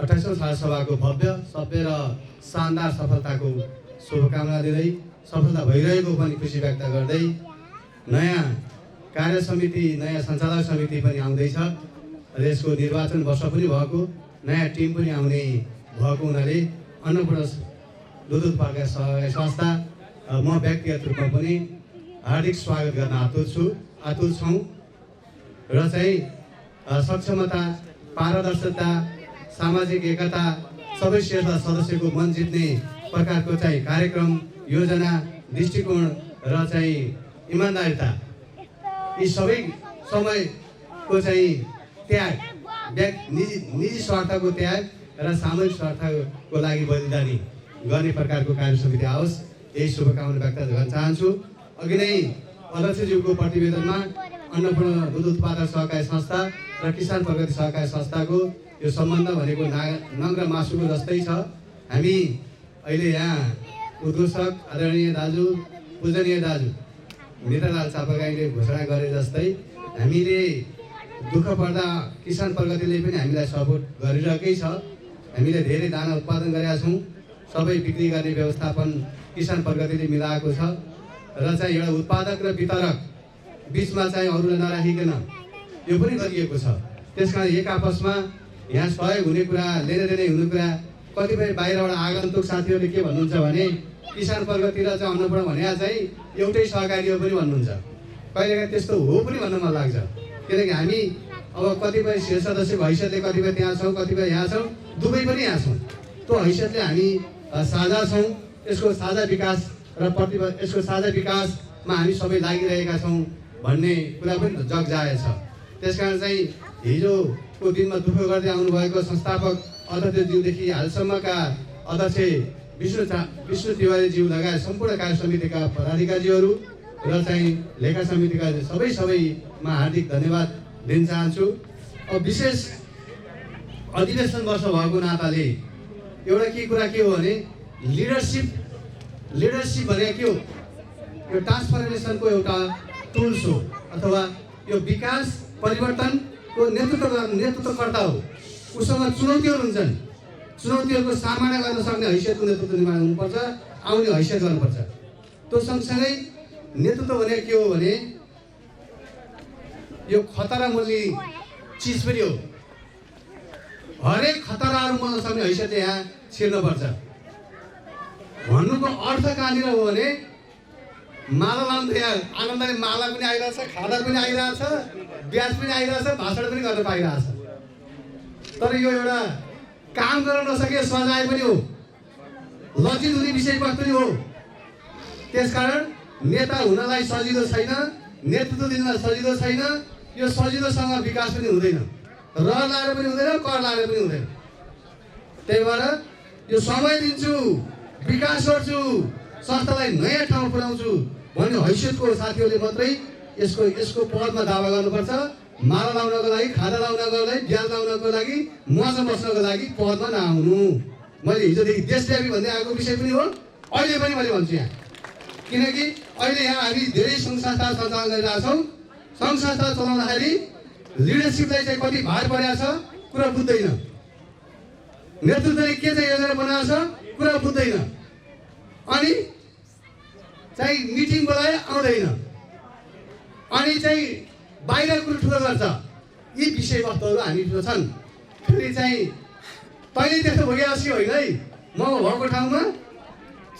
28औं छात्र सभाको भव्य सभ्य र शानदार सफलताको शुभकामना दिँदै सफलता भइरहेको पनि खुसी व्यक्त गर्दै नयाँ कार्य समिति नयाँ सञ्चालक समिति पनि आउँदैछ र यसको निर्वाचन वर्ष पनि भएको नयाँ टिम पनि आउने भएको हुनाले अन्नपूर्ण दुध उत्पादक सहकारी संस्था म व्यक्तिगत रूपमा पनि हार्दिक स्वागत गर्न आतुर छौँ र चाहिँ सक्षमता पारदर्शिता सामाजिक एकता सबै सदस्यको मन जित्ने प्रकारको चाहिँ कार्यक्रम योजना दृष्टिकोण र चाहिँ इमान्दारिता यी सबै समयको चाहिँ त्याग निजी स्वार्थको त्याग र सामूहिक स्वार्थको लागि बलिदानी गर्ने प्रकारको कार्य समिति आओस् यही शुभकामना व्यक्त गर्न चाहन्छु। अघि नै अध्यक्षज्यूको प्रतिवेदनमा अन्नपूर्ण दुध उत्पादक सहकारी संस्था र किसान प्रगति सहकारी संस्थाको यो सम्बन्ध भनेको नङ र मासुको जस्तै छ। हामी अहिले यहाँ उद्घोषक आदरणीय दाजु पूजनीय दाजु नेतालाल चापागाईले घोषणा गरे जस्तै हामीले दुःख पर्दा किसान प्रगतिले पनि हामीलाई सपोर्ट गरिरहेकै छ। हामीले धेरै दाना उत्पादन गरेका छौँ। सबै बिक्री गर्ने व्यवस्थापन किसान प्रगतिले मिलाएको छ र चाहिँ एउटा उत्पादक र वितरक बिचमा चाहिँ अरूलाई नराखिकन यो पनि गरिएको छ। त्यसकारण एक आपसमा यहाँ सहयोग हुने कुरा लेनदेन हुने कुरा कतिपय बाहिरबाट आगन्तुक साथीहरूले के भन्नुहुन्छ भने किसान प्रगति र चाहिँ अन्नपूर्ण भने चाहिँ एउटै सहकारी हो पनि भन्नुहुन्छ। कहिलेकाहीँ त्यस्तो हो पनि भन्न मन लाग्छ किनकि हामी अब कतिपय शीर्ष सदस्यको हैसियतले कतिपय त्यहाँ छौँ कतिपय यहाँ छौँ दुवै पनि यहाँ छौँ। त्यो हैसियतले हामी साझा छौँ। यसको साझा विकास र यसको साझा विकासमा हामी सबै लागिरहेका छौँ भन्ने कुरा पनि जग जाहेर छ। त्यसकारण चाहिँ हिजोको दिनमा दुःख गर्दै आउनुभएको संस्थापक अध्यक्षज्यूदेखि हालसम्मका अध्यक्ष विष्णु तिवारीज्यू लगायत सम्पूर्ण कार्य समितिका पदाधिकारीहरू र चाहिँ लेखा समितिका सबैमा हार्दिक धन्यवाद दिन चाहन्छु। अब विशेष अधिवेशन वर्ष भएको नाताले एउटा कुरा के हो भने लिडरसिप भनेको के हो? यो ट्रान्सफर्मेसनको एउटा टुल्स हो अथवा यो विकास परिवर्तनको नेतृत्वकर्ता हो। उसँग चुनौतीहरू हुन्छन्। चुनौतीहरूको सामना गर्न सक्ने हैसियतको नेतृत्व निर्माण हुनुपर्छ आउने हैसियत गर्नुपर्छ। त्यो सँगसँगै नेतृत्व भनेको के हो भने यो खतरा मोल्ने चिज पनि हो। हरेक खतराहरू मोल्न सक्ने हैसियतले यहाँ छिर्नुपर्छ। भन्नुको अर्थ कहाँनिर हो भने माला लाउँदा यहाँ आनन्दले माला पनि आइरहेछ खादा पनि आइरहेछ ब्याज पनि आइरहेछ भाषण पनि गर्न पाइरहेछ। तर यो एउटा काम गर्न नसके सजाय पनि हो लज्जित हुने विषयवस्तु पनि हो। त्यसकारण नेता हुनलाई सजिलो छैन नेतृत्व दिनलाई सजिलो छैन। यो सजिलोसँग विकास पनि हुँदैन र लाएर पनि हुँदैन कर लाएर पनि हुँदैन। त्यही भएर यो समय दिन्छु विकास गर्छु संस्थालाई नयाँ ठाउँ पुर्याउँछु भन्ने हैसियतको साथीहरूले मात्रै यसको पदमा दावा गर्नुपर्छ। माला लाउनको लागि खादा लाउनको लागि ब्याज लाउनको लागि मजा बस्नको लागि पदमा नआउनु। मैले हिजोदेखि देशव्यापी भन्दै आएको विषय पनि हो अहिले पनि मैले भन्छु यहाँ किनकि अहिले यहाँ हामी धेरै सङ्घ संस्था सञ्चालन गरिरहेछौँ। सङ्घ संस्था चलाउँदाखेरि लिडरसिपलाई चाहिँ कति भार परेको छ कुरा बुझ्दैन। नेतृत्वले के चाहिँ योजना बनाएको छ कुरा बुझ्दैन। अनि चाहिँ मिटिङ बोलाए आउँदैन अनि चाहिँ बाहिर कुरो ठुलो गर्छ। यी विषयवस्तुहरू हामीसँग छन्। फेरि चाहिँ तैँले त्यस्तो भइरहेको छु होइन है। म भएको ठाउँमा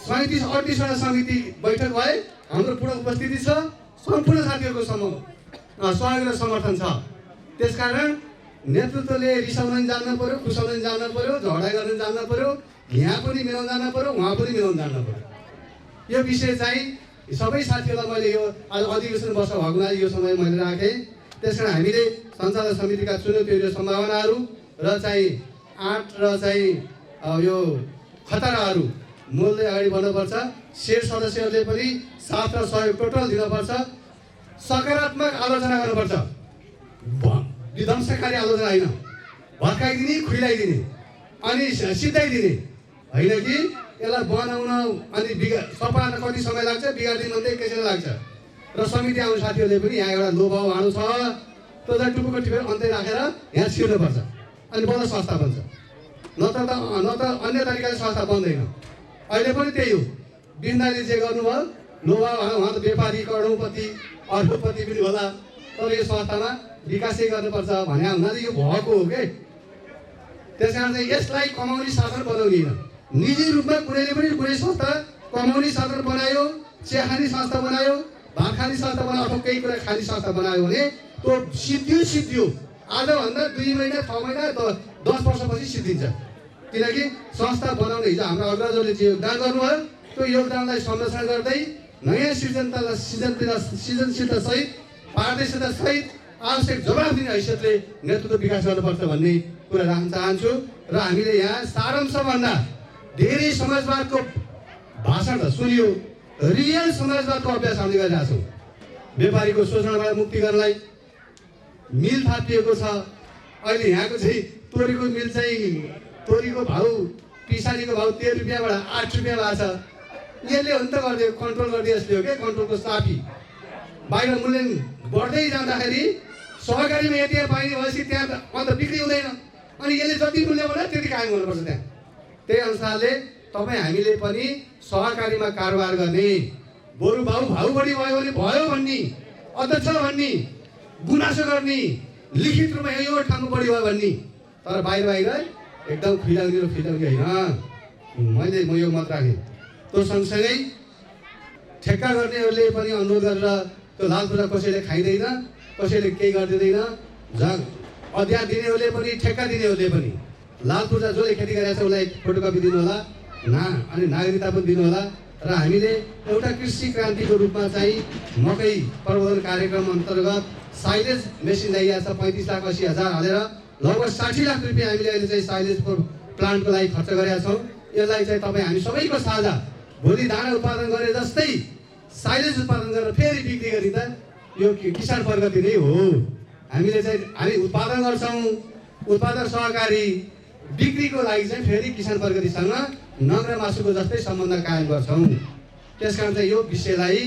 37-38वटा समिति बैठक भए हाम्रो पूर्ण उपस्थिति छ। सम्पूर्ण साथीहरूको सहयोग र समर्थन छ। त्यसकारण नेतृत्वले रिसाउन नि जान्नु पर्यो खुसाउन नि जान्नु पर्यो झगडा गर्न जान्नु पर्यो यहाँ पनि मिलाउन जान्नु पर्यो उहाँ पनि मिलाउन जान्नु पर्यो। यो विषय चाहिँ सबै साथीहरूलाई मैले यो आज अधिवेशन वर्ष भएको हुनाले यो समय मैले राखेँ। त्यसकारण हामीले सञ्चालक समितिका चुनौतीहरू सम्भावनाहरू र चाहिँ आँट र चाहिँ यो खतराहरू मोल्दै अगाडि बढ्नुपर्छ। शेर सदस्यहरूले पनि साथ र सहयोग टोटल दिनुपर्छ। सकारात्मक आलोचना गर्नुपर्छ विध्वंसकारी आलोचना होइन। भत्काइदिने खुइलाइदिने अनि सिद्धाइदिने होइन कि यसलाई बनाउन अनि सफा कति समय लाग्छ बिगार्दिन मात्रै एकैछिन लाग्छ। र समिति आउने साथीहरूले पनि यहाँ एउटा लोभाव भाँडो छ त्यो चाहिँ टुप्पो टिपेर अन्तै राखेर यहाँ छिर्नुपर्छ अनि बल्ल संस्था बन्छ। नत्र अन्य तरिकाले संस्था बन्दैन। अहिले पनि त्यही हो। बिन्दाले जे गर्नुभयो लोभा उहाँ त व्यापारी करोडपति अर्कोपति पनि होला, तर यो संस्थामा विकासै गर्नुपर्छ भने हुनाले यो भएको हो के। त्यस कारण चाहिँ यसलाई कमाउने साधन बनाउने होइन। निजी रूपमा कुनैले पनि कुनै संस्था कमाउने साधन बनायो, चिया खाने संस्था बनायो, भात खाने संस्था बनायो अथवा केही कुरा खाने संस्था बनायो भने त्यो सिद्धियो आजभन्दा 2 महिना 6 महिना 10 वर्षपछि सिद्धिन्छ। किनकि संस्था बनाउने हिजो हाम्रो अग्रजहरूले जे योगदान गर्नुभयो त्यो योगदानलाई संरक्षण गर्दै नयाँ सृजनशीलता सहित पारदर्शिता सहित आवश्यक जवाब दिने हैसियतले नेतृत्व विकास गर्नुपर्छ भन्ने कुरा राख्न चाहन्छु। र हामीले यहाँ सारांशभन्दा धेरै समाजवादको भाषण त सुनियो, रियल समाजवादको अभ्यास हामीले गरिरहेका छौँ। व्यापारीको शोषणबाट मुक्ति गर्नलाई मिल थापिएको छ। अहिले यहाँको चाहिँ तोरीको मिल चाहिँ तोरीको भाउ पिसारीको भाउ 13 रुपियाँबाट 8 रुपियाँ भएको छ। यसले हो नि त गरिदियो, कन्ट्रोल गरिदियो यसले हो क्या, कन्ट्रोलको साफी। बाहिर मूल्य बढ्दै जाँदाखेरि सहकारीमा यति पाइने भएपछि त्यहाँ अन्त बिक्री हुँदैन। अनि यसले जति मूल्य बढ्यो त्यति कायम गर्नुपर्छ त्यहाँ। त्यही अनुसारले तपाईँ हामीले पनि सहकारीमा कारोबार गर्ने, बरु भाउ बढी भयो भने भयो भन्ने, अध्यक्ष भन्ने, गुनासो गर्ने, लिखित रूपमा यो ठाउँमा बढी भयो भन्ने, तर बाहिर एकदम फिलाउने होइन। म यो मत राखेँ। त्यो सँगसँगै ठेक्का गर्नेहरूले पनि अनुरोध गरेर त्यो लाल पूजा कसैले खाइँदैन, कसैले केही गरिदिँदैन। अध्याय दिनेहरूले पनि ठेक्का दिनेहरूले पनि लाल पूजा जसले खेती गरेको छ उसलाई फोटोकपी दिनु होला अनि नागरिकता पनि दिनु होला। र हामीले एउटा कृषि क्रान्तिको रूपमा चाहिँ मकै प्रवर्धन कार्यक्रम अन्तर्गत साइलेज मेसिन ल्याइएको छ 35,80,000 हालेर लगभग 60 लाख रुपियाँ हामीले अहिले चाहिँ साइलेजको प्लान्टको लागि खर्च गरेका छौँ। यसलाई चाहिँ तपाईँ हामी सबैको साझा, भोलि दाना उत्पादन गरे जस्तै साइलेज उत्पादन गरेर फेरि बिक्री गरिँदा यो किसान प्रगति नै हो। हामीले चाहिँ हामी उत्पादन गर्छौँ, उत्पादक सहकारी बिक्रीको लागि चाहिँ फेरि किसान प्रगतिसँग नग्न मासुको जस्तै सम्बन्ध कायम गर्छौँ। त्यसकारण चाहिँ यो विषयलाई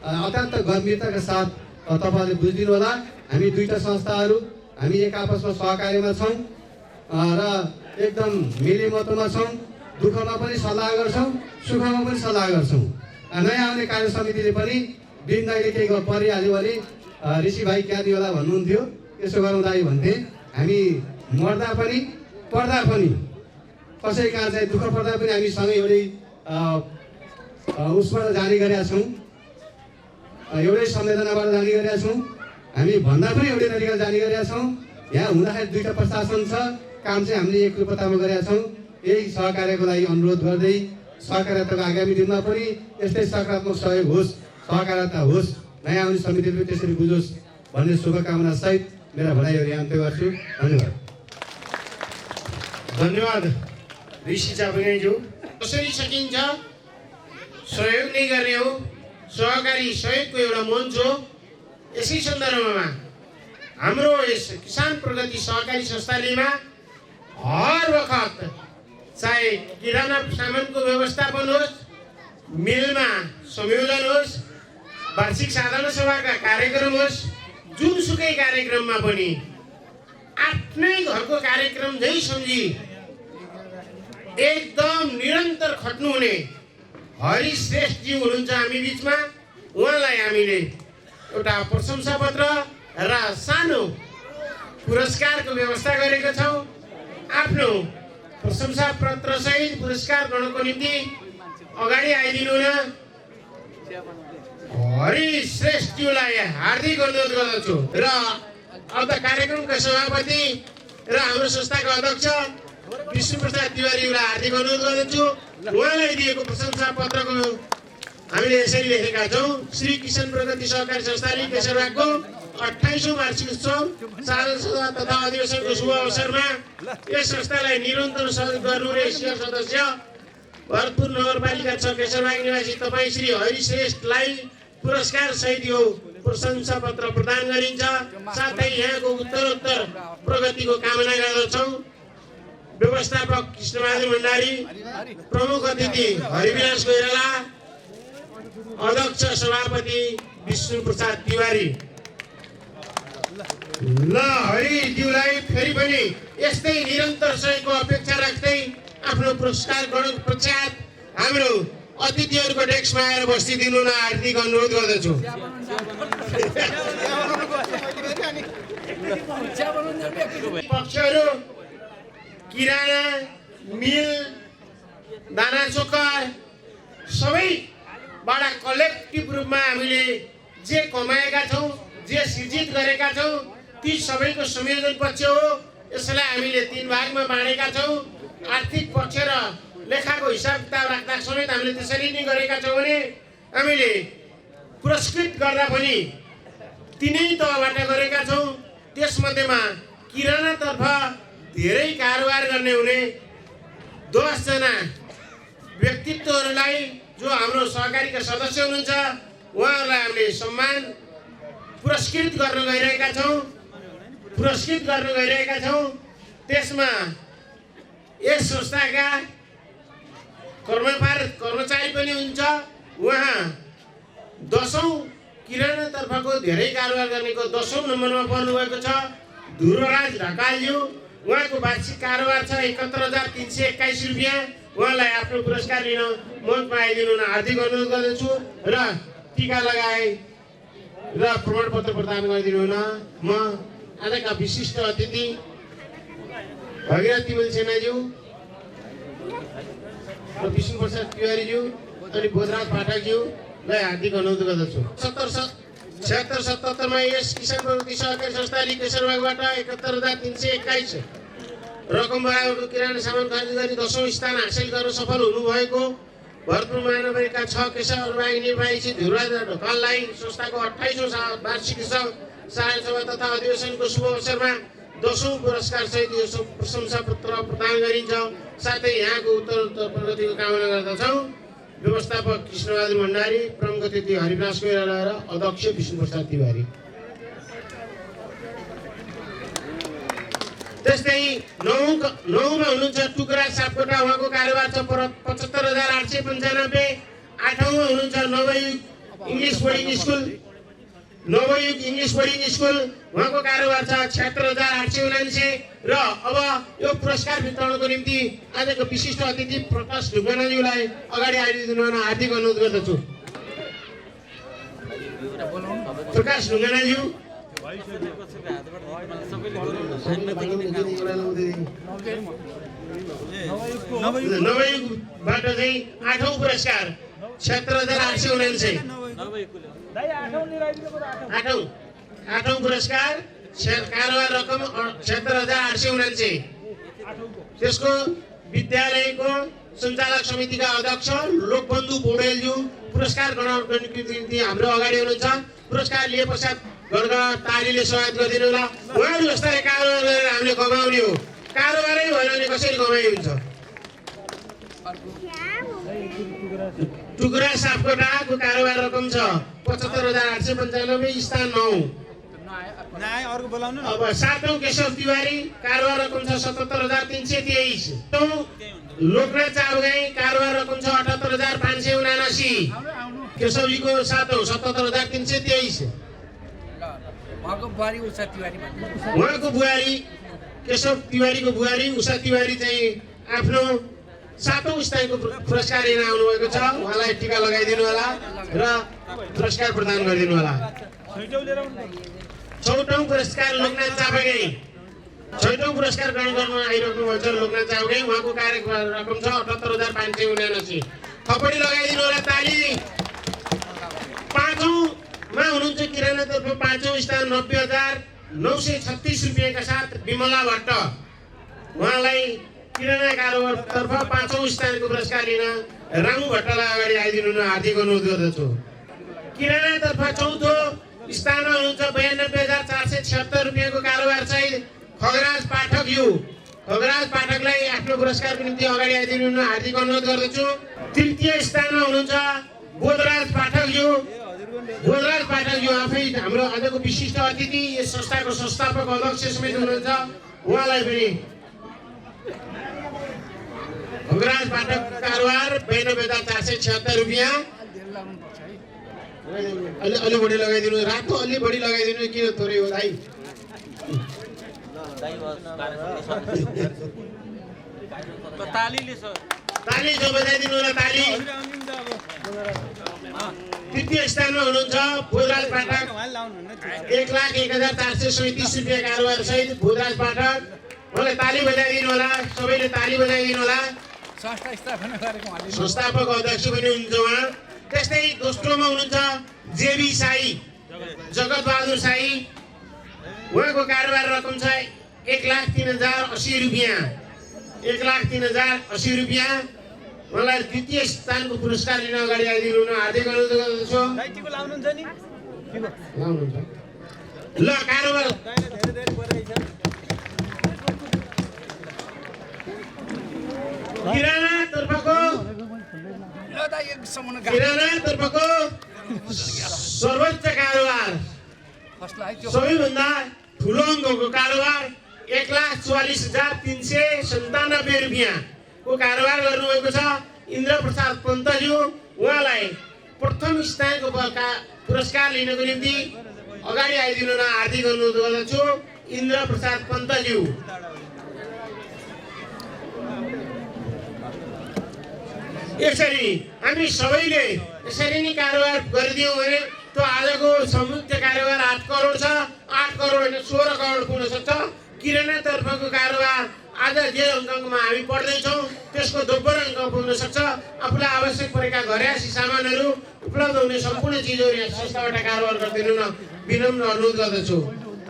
अत्यन्त गम्भीरताका साथ तपाईँहरूले बुझिदिनु होला। हामी दुईटा संस्थाहरू हामी एक आपसमा सहकारीमा छौँ र एकदम मिलेमतोमा छौँ। दुःखमा पनि सल्लाह गर्छौँ, सुखमा पनि सल्लाह गर्छौँ। नयाँ आउने कार्य समितिले पनि बिन्दाले केही परिहाल्यो भने ऋषि भाइ क्यादी होला भन्नुहुन्थ्यो, यसो गरौँ दाइ भन्थे। हामी मर्दा पनि पर्दा पनि कसै कहाँ चाहिँ दुःख पर्दा पनि हामी सँगै एउटै उसबाट जाने गरेका छौँ, एउटै संवेदनाबाट जाने गरेका छौँ। हामी भन्दा पनि एउटै तरिकाले जाने गरेका छौँ। यहाँ हुँदाखेरि दुईटा प्रशासन छ, काम चाहिँ हामीले एकरूपतामा गरेका छौँ। यही सहकार्यको लागि अनुरोध गर्दै सहकार्यताको आगामी दिनमा पनि यस्तै सकारात्मक सहयोग होस्, सहकार्यता होस्, नयाँ आउने समितिले त्यसरी बुझोस् भन्ने शुभकामना सहित मेरा भनाइहरू यहाँ अन्त्य गर्छु। धन्यवाद। धन्यवाद ऋषि चापागाईज्यू। कसरी सकिन्छ सहयोग नै गर्ने हो, सहकारी सहयोगको एउटा मञ्च हो। यसै सन्दर्भमा हाम्रो यस किसान प्रगति सहकारी संस्थालेमा हर वखत चाहे किराना सामानको व्यवस्थापन होस्, मिलमा संयोजन होस्, वार्षिक साधारण सभाका कार्यक्रम होस्, जुनसुकै कार्यक्रममा पनि आफ्नै घरको कार्यक्रम झै सम्झी एकदम निरन्तर खट्नुहुने हरि श्रेष्ठजी हुनुहुन्छ हामी बिचमा। उहाँलाई हामीले एउटा प्रशंसा पत्र र सानो पुरस्कारको व्यवस्था गरेका छौँ। आफ्नो प्रशंसा पत्र सहित पुरस्कार गर्नको निम्ति अगाडि आइदिनु न। हरि श्रेष्ठज्यूलाई हार्दिक अनुरोध गर्दछु र अब कार्यक्रमका सभापति र हाम्रो संस्थाका अध्यक्ष विष्णुप्रसाद तिवारीलाई हार्दिक अनुरोध गर्दछु। उहाँलाई दिएको प्रशंसा पत्रको हामीले यसरी लेखेका छौँ। श्री किसान प्रगति सहकारी संस्थाले केशरबागको 28औं वार्षिक उत्सव साधारण तथा अधिवेशनको शुभ अवसरमा यस संस्थालाई निरन्तर सहयोग गर्नु र यसका सदस्य भरतपुर नगरपालिका 6 केशरबाग निवासी तपाईँ श्री हरिश्रेष्ठलाई पुरस्कार सहित यो प्रशंसा पत्र प्रदान गरिन्छ। साथै यहाँको उत्तरोत्तर प्रगतिको कामना गर्दछौँ। व्यवस्थापक कृष्णबहादुर भण्डारी, प्रमुख अतिथि हरिविलास कोइराला, अध्यक्ष सभापति विष्णुप्रसाद तिवारी। ल हरिज्यूलाई फेरि पनि यस्तै निरन्तर सहयोगको अपेक्षा राख्दै आफ्नो पुरस्कार ग्रहण पश्चात हाम्रो अतिथिहरूको डेस्कमा आएर बसिदिनु न हार्दिक अनुरोध गर्दछु। पक्षहरू किराना मिल दाना चोकर सबैबाट कलेक्टिभ रूपमा हामीले जे कमाएका छौँ जे सृजित गरेका छौँ ती सबैको संयोजन पक्ष हो। यसलाई हामीले 3 भागमा बाँडेका छौँ। आर्थिक पक्ष र लेखाको हिसाब किताब राख्दा समेत हामीले त्यसरी नै गरेका छौँ भने हामीले पुरस्कृत गर्दा पनि 3 तहबाट गरेका छौँ। त्यसमध्येमा किरानातर्फ धेरै कारोबार गर्ने हुने 10 जना व्यक्तित्वहरूलाई जो हाम्रो सहकारीका सदस्य हुनुहुन्छ उहाँहरूलाई हामीले सम्मान पुरस्कृत गर्न गइरहेका छौँ। त्यसमा यस संस्थाका कर्मचारी पनि हुन्छ। उहाँ 10औं किरानातर्फको धेरै कारोबार गर्नेको 10औं नम्बरमा पर्नुभएको छ ध्रुवराज ढकालज्यू। उहाँको वार्षिक कारोबार छ 71,321 रुपियाँ। उहाँलाई आफ्नो पुरस्कार लिन मञ्चमा आइदिनु न हार्दिक अनुरोध गर्दछु र टीका लगाए र प्रमाणपत्र प्रदान गरिदिनु न। म आजका विशिष्ट अतिथि भगीरथ तिमल सेनाज्यू र विष्णुप्रसाद तिवारीज्यू अनि बोधराज पाठकज्यूलाई हार्दिक अनुरोध गर्दछु। 76-77 मा यस किसान प्रगति सहकारी संस्था केशरबागबाट 71,321 रकम बराबरको किराना सामान खरिद गरी 10औं स्थान हासिल गर्न सफल हुनुभएको भरतपुर महानगरका 6 केशरबाग निर्वाही ध्रुवराज ढकाललाई संस्थाको 28औं वार्षिक सहायता सभा तथा अधिवेशनको शुभ अवसरमा 10औं पुरस्कार सहित यो प्रशंसा पत्र प्रदान गरिन्छ। साथै यहाँको उत्तरोत्तर प्रगतिको कामना गर्दछौँ। व्यवस्थापक कृष्णबहादुर भण्डारी, प्रमुख अतिथि हरिप्रकाश कोइराला र अध्यक्ष विष्णुप्रसाद तिवारी। त्यस्तै 9मा हुनुहुन्छ टुकराज सापकोटा। उहाँको कारोबार छ 75,895। 8औँमा हुनुहुन्छ नवयुग इङ्ग्लिस बोर्डिङ स्कुल। उहाँको कारोबार छ 76,879 र अब यो पुरस्कार वितरणको निम्ति आजको विशिष्ट अतिथि प्रकाश ढुङ्गानाज्यूलाई अगाडि आइदिनु न हार्दिक अनुरोध गर्दछु। प्रकाश ढुङ्गानाज्यू नवयुगबाट चाहिँ 8औं पुरस्कार 76,879। 8औं पुरस्कार कारोबार रकम 76,879। त्यसको विद्यालयको सञ्चालक समितिका अध्यक्ष लोकबन्धु पौडेलज्यू पुरस्कार ग्रहण गर्नको निम्ति हाम्रो अगाडि हुनुहुन्छ। पुरस्कार लिए पश्चात गणगण तालीले स्वागत गरिदिनु होला। उहाँहरू जस्ताले कारोबार गरेर हामीले कमाउने हो। कारोबारै भएन भने कसरी कमाइ हुन्छ। टुकरा सापकोटाको कारोबार रकम छ 75,895 स्थान 9। अब 7औं केशव तिवारी कारोबार रकम छ 77,323। लोकनाथ चावगाई कारोबार रकम छ 78,579। केशवजीको 7औं 77,323। उहाँको बुहारी केशव तिवारीको बुहारी उषा तिवारी चाहिँ आफ्नो 7औं स्थानको पुरस्कार लिन आउनुभएको छ। उहाँलाई टीका लगाइदिनु होला र पुरस्कार प्रदान गरिदिनु होला। 6औं पुरस्कार लोकनाथ चावगाई। 6औं पुरस्कार ग्रहण गर्न आइरहनु भएको छ लोकनाथ चावगाई। उहाँको कार्यक्रम रकम छ 78,579। थपडी लगाइदिनु होला ताली। 5औँमा हुनुहुन्छ किरानातर्फ 5औं स्थान 90,936 रुपियाँका साथ विमला भट्ट। उहाँलाई किराना कारोबारतर्फ 5औं स्थानको पुरस्कार लिन रामु भट्टलाई अगाडि आइदिनु न हार्दिक अनुरोध गर्दछु। किरानातर्फ 4औं स्थानमा हुनुहुन्छ 92,476 रुपियाँको कारोबार चाहिँ खगराज पाठकज्यू। खगराज पाठकलाई आफ्नो पुरस्कारको निम्ति अगाडि आइदिनु न हार्दिक अनुरोध गर्दछु। 3य स्थानमा हुनुहुन्छ बोधराज पाठकज्यू। बोधराज पाठकज्यू आफै हाम्रो आजको विशिष्ट अतिथि, यस संस्थाको संस्थापक अध्यक्ष समेत हुनुहुन्छ। उहाँलाई पनि खगराज पाठक कारोबार 92,476 रुपियाँ। अलि बढी लगाइदिनु। रातो अलि बढी लगाइदिनु। किन थोरै हो दाइ? ताली जो बजाइदिनु होला ताली। तृतीय स्थानमा हुनुहुन्छ भोजराज पाठक 1,01,437 रुपियाँ कारोबार सहित भोजराज पाठक। मलाई ताली बजाइदिनु होला, सबैले ताली बजाइदिनु होला। संस्थापक अध्यक्ष पनि हुनुहुन्छ उहाँ। त्यस्तै दोस्रोमा हुनुहुन्छ जेबी साई, जगत बहादुर साई। उहाँको कारोबार रकम छ 1,03,080 रुपियाँ। 1,03,080 रुपियाँ। मलाई द्वितीय स्थानको पुरस्कार लिन अगाडि आइदिनु हुन हार्दिक अनुरोध गर्दछु। ल कारोबार किराना तर्फको सर्वोच्च कारोबार, सबैभन्दा ठुलो अङ्कको कारोबार 1,44,397 रुपियाँ को कारोबार गर्नुभएको छ इन्द्र प्रसाद पन्तज्यू। उहाँलाई प्रथम स्थानको पुरस्कार लिनको निम्ति अगाडि आइदिनु हुन हार्दिक अनुरोध गर्दछु। इन्द्र प्रसाद पन्तज्यू। यसरी हामी सबैले यसरी नै कारोबार गरिदियौँ भने त्यो आजको संयुक्त कारोबार 8 करोड छ। 8 करोड होइन 16 करोड पुग्न सक्छ। किराना तर्फको कारोबार आज जे अङ्कमा हामी पढ्दैछौँ त्यसको दोब्बर अङ्क पुग्न सक्छ। आफूलाई आवश्यक परेका घरेसी सामानहरू उपलब्ध हुने सम्पूर्ण चिजहरू यहाँ संस्थाबाट कारोबार गरिदिनु न विनम्र अनुरोध गर्दछु।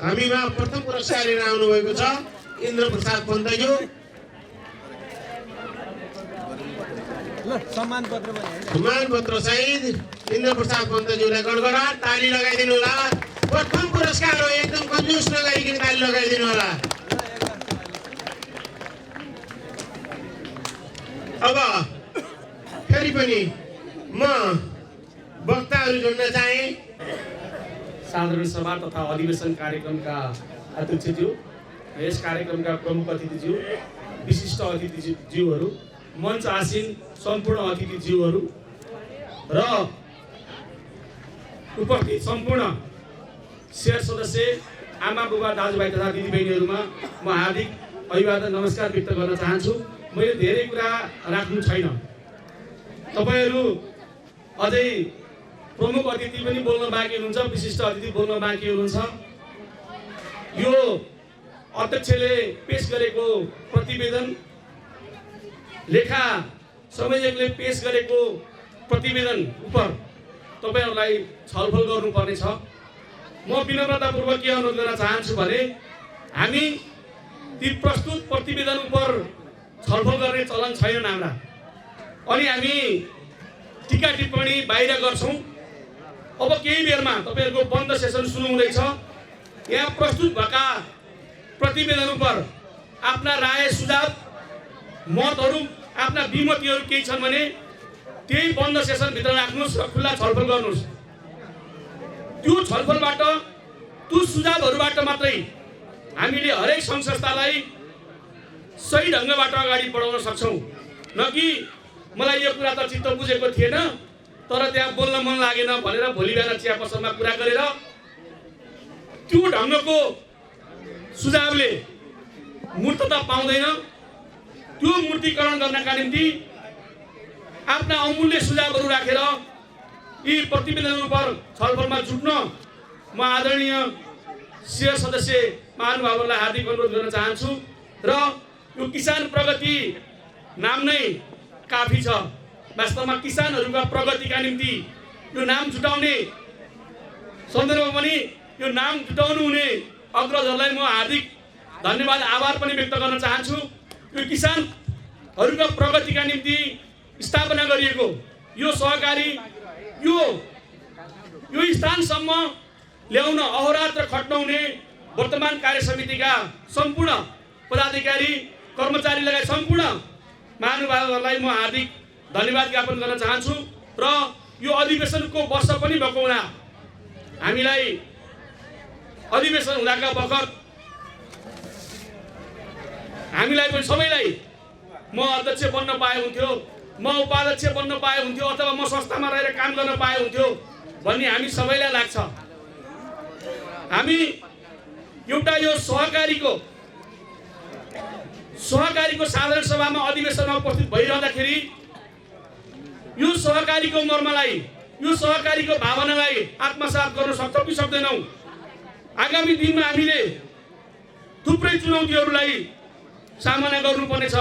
हामीमा प्रथम पुरस्कार लिन आउनुभएको छ इन्द्र प्रसाद पन्तज्यू। सम्मान पत्र सहित इन्द्र प्रसाद पन्तज्यूलाई गडगडाट ताली लगाइदिनु होला। प्रथम पुरस्कार हो, एकदम कन्जुस नगरिकन ताली लगाइदिनु होला। अब फेरि पनि म वक्ताहरू जोड्न चाहे। साधारण सभा तथा अधिवेशन कार्यक्रमका अध्यक्षज्यू, यस कार्यक्रमका प्रमुख अतिथिज्यू, विशिष्ट अतिथिज्यूहरू, मञ्च आसीन सम्पूर्ण अतिथिज्यूहरू र उपस्थित सम्पूर्ण शेयर सदस्य, आमा बुबा दाजुभाइ तथा दिदीबहिनीहरूमा म हार्दिक अभिवादन नमस्कार व्यक्त गर्न चाहन्छु। मैले धेरै कुरा राख्नु छैन। तपाईहरू अझै प्रमुख अतिथि पनि बोल्न बाँकी हुनुहुन्छ, विशिष्ट अतिथि बोल्न बाँकी हुनुहुन्छ। यो अध्यक्षले पेश गरेको प्रतिवेदन, लेखा संयोजकले पेश गरेको प्रतिवेदन उप तपाईहरूलाई छलफल गर्नुपर्ने छ। म विनम्रतापूर्वक के अनुरोध गर्न चाहन्छु भने हामी ती प्रस्तुत प्रतिवेदन उप छलफल गर्ने चलन छैन हाम्रा, अनि हामी टीका टिप्पणी बाहिर गर्छौँ। अब केही बेरमा तपाईहरूको बन्द सेसन सुरु हुँदैछ। यहाँ प्रस्तुत भएका प्रतिवेदन उप आफ्ना राय सुझाव मतहरू, आफ्ना विमतिहरू केही छन् भने त्यही बन्द सेसनभित्र राख्नुहोस् र खुल्ला छलफल गर्नुहोस्। त्यो छलफलबाट, त्यो सुझावहरूबाट मात्रै हामीले हरेक सङ्घ संस्थालाई सही ढङ्गबाट अगाडि बढाउन सक्छौँ। न कि मलाई यो कुरा त चित्त बुझेको थिएन तर त्यहाँ बोल्न मन लागेन भनेर भोलि बिहान चिया पसलमा कुरा गरेर त्यो ढङ्गको सुझावले मूर्तता पाउँदैन। त्यो मूर्तिकरण गर्नका निम्ति आफ्ना अमूल्य सुझावहरू राखेर यी प्रतिवेदनहरू पर छलफलमा जुट्न म आदरणीय शेयर सदस्य महानुभावहरूलाई हार्दिक अनुरोध गर्न चाहन्छु। र यो किसान प्रगति नाम नै काफी छ। वास्तवमा किसानहरूका प्रगतिका निम्ति यो नाम जुटाउने सन्दर्भमा पनि यो नाम जुटाउनु हुने अग्रजहरूलाई म हार्दिक धन्यवाद आभार पनि व्यक्त गर्न चाहन्छु। यो किसानहरूका प्रगतिका निम्ति स्थापना गरिएको यो सहकारी यो स्थानसम्म ल्याउन अहोरात्र खट्नुहुने वर्तमान कार्य समितिका सम्पूर्ण पदाधिकारी कर्मचारी लगायत सम्पूर्ण महानुभावहरूलाई म हार्दिक धन्यवाद ज्ञापन गर्न चाहन्छु। र यो अधिवेशनको वर्ष पनि भएको हुँदा हामीलाई अधिवेशन हुँदाका बखत हामीलाई पनि सबैलाई म अध्यक्ष बन्न पाए हुन्थ्यो, म उपाध्यक्ष बन्न पाए हुन्थ्यो, अथवा म संस्थामा रहेर काम गर्न पाए हुन्थ्यो भन्ने हामी सबैलाई लाग्छ। हामी एउटा यो सहकारीको सहकारीको साधारण सभामा अधिवेशनमा उपस्थित भइरहँदाखेरि यो सहकारीको मर्मलाई, यो सहकारीको भावनालाई आत्मसात गर्न सक्छौँ कि सक्दैनौँ? आगामी दिनमा हामीले थुप्रै चुनौतीहरूलाई सामना गर्नुपर्नेछ।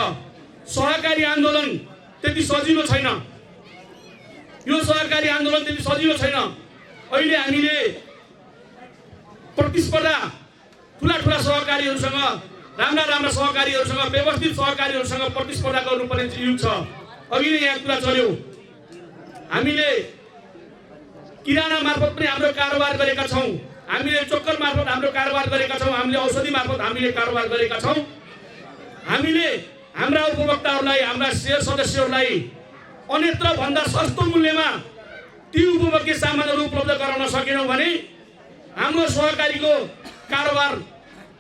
सहकारी आन्दोलन त्यति सजिलो छैन, यो सहकारी आन्दोलन त्यति सजिलो छैन। अहिले हामीले प्रतिस्पर्धा ठुला सहकारीहरूसँग, राम्रा सहकारीहरूसँग, व्यवस्थित सहकारीहरूसँग प्रतिस्पर्धा गर्नुपर्ने युग छ। अघि नै यहाँ कुरा चल्यो, हामीले किराना मार्फत पनि हाम्रो कारोबार गरेका छौँ, हामीले चोक्कर मार्फत हाम्रो कारोबार गरेका छौँ, हामीले औषधि मार्फत हामीले कारोबार गरेका छौँ। हामीले हाम्रा उपभोक्ताहरूलाई, हाम्रा शेयर सदस्यहरूलाई अन्यत्र भन्दा सस्तो मूल्यमा ती उपभोग्य सामानहरू उपलब्ध गराउन सकेनौँ भने हाम्रो सहकारीको कारोबार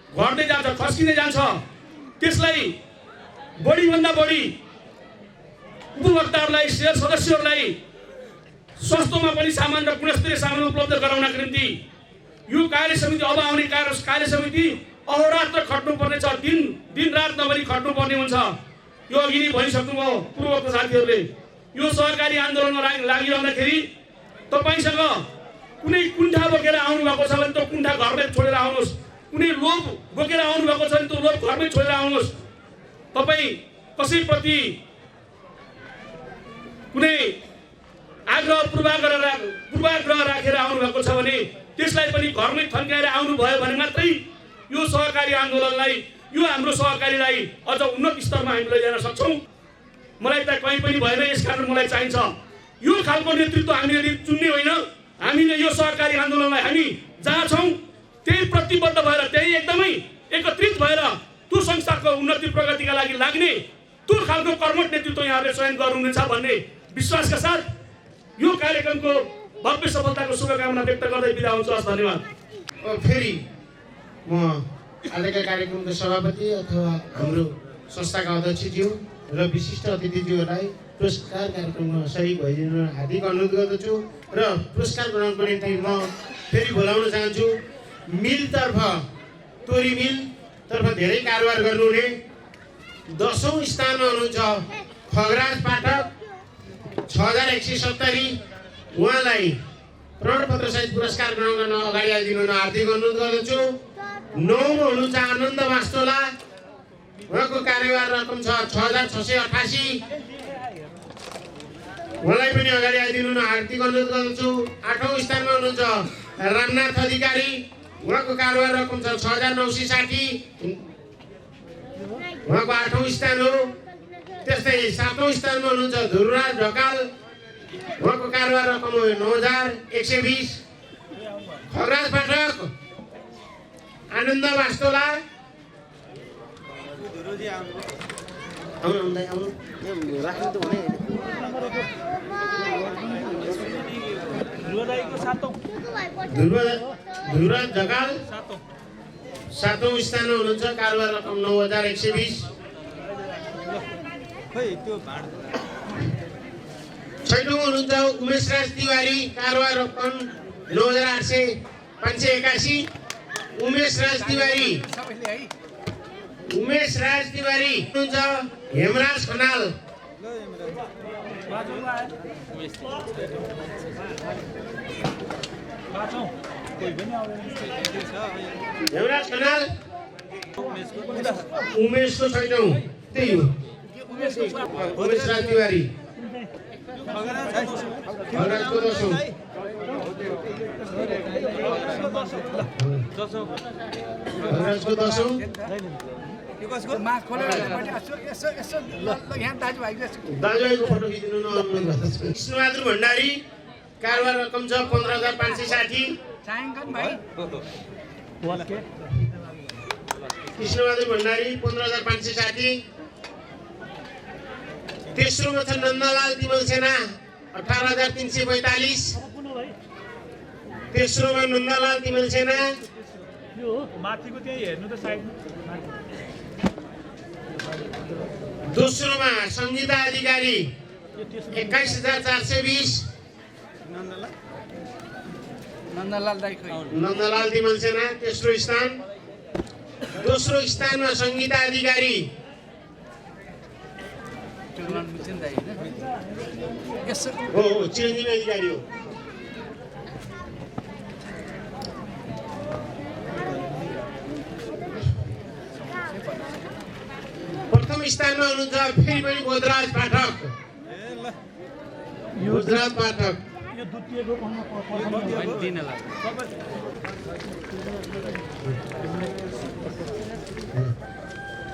घट्दै जान्छ, खस्किँदै जान्छ। त्यसलाई बढीभन्दा बढी उपभोक्ताहरूलाई, शेयर सदस्यहरूलाई सस्तोमा पनि सामान र गुणस्तरीय सामान उपलब्ध गराउनका निम्ति यो कार्य समिति, अब आउने कार्य समिति अहोरात्र खट्नुपर्ने छ। दिन रात नभई खट्नुपर्ने हुन्छ। यो अघि नै भनिसक्नुभयो पूर्वका साथीहरूले। यो सहकारी आन्दोलनमा लागिरहँदाखेरि तपाईसँग कुनै कुण्ठा बोकेर आउनुभएको छ भने त्यो कुण्ठा घरमै छोडेर आउनुहोस्, कुनै लोभ बोकेर आउनुभएको छ भने त्यो लोभ घरमै छोडेर आउनुहोस्। तपाईँ कसैप्रति कुनै आग्रह पूर्वाग्रह राखेर आउनुभएको छ भने त्यसलाई पनि घरमै थन्काएर आउनुभयो भने मात्रै यो सहकारी आन्दोलनलाई, यो हाम्रो सहकारीलाई अझ उन्नत स्तरमा हामी लैजान सक्छौँ। मलाई त कहीँ पनि भएन, यसकारण मलाई चाहिन्छ यो खालको नेतृत्व हामीले चुन्ने होइन। हामीले यो सहकारी आन्दोलनलाई हामी जहाँ छौँ त्यही प्रतिबद्ध भएर, त्यही एकदमै एकत्रित भएर त्यो संस्थाको उन्नति प्रगतिका लागि लाग्ने त्यो खालको कर्मठ नेतृत्व यहाँले चयन गर्नुहुनेछ भन्ने विश्वासका साथ यो कार्यक्रमको भव्य सफलताको शुभकामना व्यक्त गर्दै बिदा हुन्छु। हस्, धन्यवाद। फेरि म आजका कार्यक्रमको सभापति अथवा हाम्रो संस्थाका अध्यक्षज्यू र विशिष्ट अतिथिज्यूहरूलाई पुरस्कार कार्यक्रममा सहयोग भइदिनु हार्दिक अनुरोध गर्दछु र पुरस्कार ग्रहणको निम्ति म फेरि बोलाउन चाहन्छु मिलतर्फ, तोरी मिलतर्फ धेरै कारोबार गर्नुहुने 10औं स्थानमा हुनुहुन्छ खगराज पाठक 6170। उहाँलाई प्रमाणपत्रसहित पुरस्कार ग्रहण गर्न अगाडि आइदिनु हार्दिक अनुरोध गर्दछु। 9मा हुनुहुन्छ आनन्द वास्तोला, उहाँको कारोबार रकम छ 6688। उहाँलाई पनि अगाडि आइदिनु हार्दिक अनुरोध गर्दछु। 8औं स्थानमा हुनुहुन्छ रामनाथ अधिकारी, उहाँको कारोबार रकम छ 6960। उहाँको 8औं स्थान हो। त्यस्तै 7औं स्थानमा हुनुहुन्छ ध्रुवराज ढकाल, उहाँको कारोबार रकम हो 9120। खगराज पाठक, आनन्द वास्तोला, ध्रुवराज ढकाल 7औं स्थानमा हुनुहुन्छ, कारोबार रकम 9120। 6औं हुनुहुन्छ उमेश राज तिवारी, कारोबार रकम 9881। उमेश राज तिवारी हुनुहुन्छ। हेमराज खनाल, उमेशको 6औं, त्यही हो उमेश राज तिवारी। खगराजको 10औं, खगराजको 10औं। दाजुभाइको फोटो खिचिदिनु न अनुरोध गर्दछु। कृष्णबहादुर भण्डारी, कारोबार रकम छ 15560। कृष्णबहादुर भण्डारी 15560। तेस्रोमा छ नन्दलाल तिमल सेना 18345। तेस्रोमा नन्दलाल तिमल सेना। दोस्रोमा सङ्गीता अधिकारी 21420। नन्दलाल तिमल सेना तेस्रो स्थान। दोस्रो स्थानमा सङ्गीता अधिकारी हो चिरञ्जीवी अधिकारी हो। प्रथम स्थानमा हुनुहुन्छ फेरि पनि बोधराज पाठक। बोधराज पाठक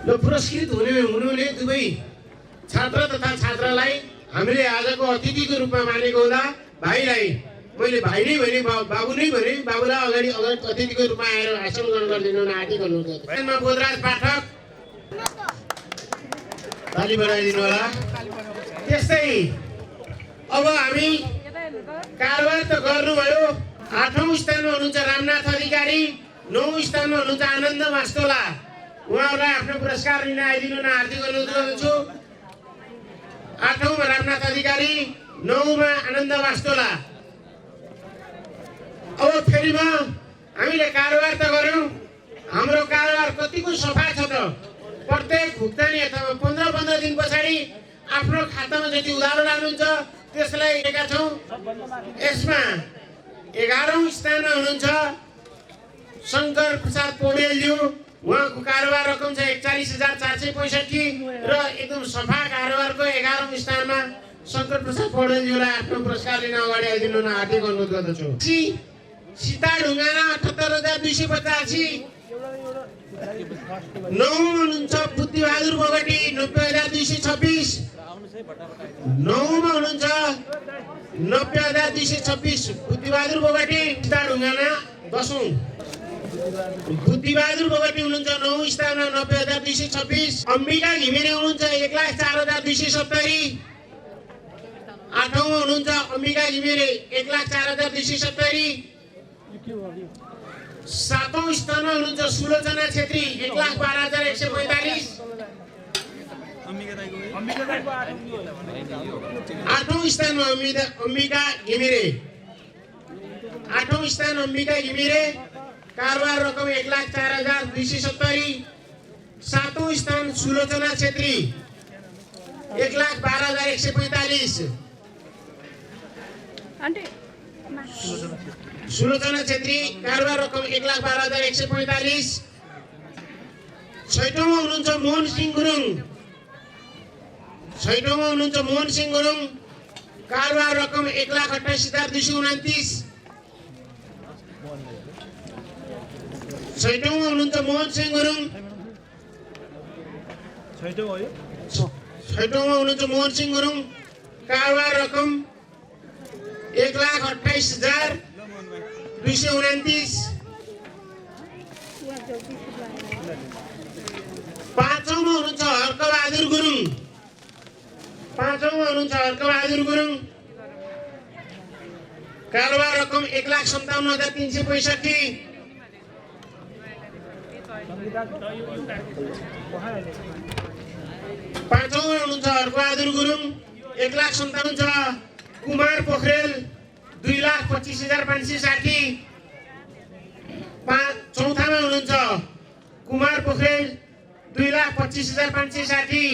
ल पुरस्कृत हुनुहुने दुवै छात्र तथा छात्रालाई हामीले आजको अतिथिको रूपमा मानेको हुँदा भाइलाई मैले भाइ नै भने बाबु नै भने बाबुलाई अगाडि अतिथिको रूपमा आएर भाषण ग्रहण गरिदिनु आदि गर्नुहुन्छ। बोधराज पाठक ताली बजाइदिनु होला। त्यस्तै अब हामी कारबार त गर्नुभयो। 8औं स्थानमा हुनुहुन्छ रामनाथ अधिकारी, 9औं स्थानमा हुनुहुन्छ आनन्द मास्तोला। उहाँहरूलाई आफ्नो पुरस्कार लिन आइदिनु हार्दिक अनुरोध गर्दछु। 8औं मा रामनाथ अधिकारी, 9औं मा आनन्द मास्तोला। अब फेरि हामीले कारबार त गर्यौं, हाम्रो कारबार कतिको सफा छ त। प्रत्येक भुक्तानी अथवा 15 दिन पछाडि आफ्नो खातामा जति उधारो लाग्नुहुन्छ त्यसलाई दिएका छौँ। यसमा 11औं स्थानमा हुनुहुन्छ शङ्कर प्रसाद पौडेलज्यू। उहाँको कारोबार रकम छ 41,465 र एकदम सफा कारोबारको 11औं स्थानमा शङ्कर प्रसाद पौडेलज्यूलाई आफ्नो पुरस्कार लिन अगाडि आइदिनु हार्दिक अनुरोध गर्दछु। सीता ढुङ्गाना 78,285। 9औं हुनुहुन्छ बुद्धिबहादुर बोगटी 90,226। 9औं मा हुनुहुन्छ 90,226 बुद्धिबहादुर बोगटी सीता ढुङ्गाना। 10औं बुद्धिबहादुर बोगटी हुनुहुन्छ 9औं स्थानमा 90,226। अम्बिका घिमिरे हुनुहुन्छ 1,04,270। 8औं मा हुनुहुन्छ अम्बिका घिमिरे 1,04,270। 7औं स्थानमा हुनुहुन्छ सुलोचना छेत्री 1,12,145। 8औं स्थानमा अम्बिका घिमिरे। 8औं स्थान अम्बिका घिमिरे, कारोबार रकम 1,04,270। 7औं स्थान सुलोचना छेत्री 1,12,145। सुलोचना छेत्री कारोबार रकम 1,12,145। 6औं मा हुनुहुन्छ मोहन सिंह गुरुङ। 6औं मा हुनुहुन्छ मोहन सिंह गुरुङ, कारोबार रकम 1,28,229। 6औं मा हुनुहुन्छ मोहन सिंह गुरुङ। 6औं मा हुनुहुन्छ मोहन सिंह गुरुङ, कारोबार रकम 1,28,229। 5औं मा हुनुहुन्छ हर्कबहादुर गुरुङ। 5औं मा हुनुहुन्छ हर्कबहादुर गुरुङ, कारोबार रकम 1,57,365। 5औं मा हुनुहुन्छ हर्कबहादुर गुरुङ 1,57,000 छ। कुमार पोखरेल 2,25,560। 4औं हुनुहुन्छ कुमार पोखरेल 2,25,560।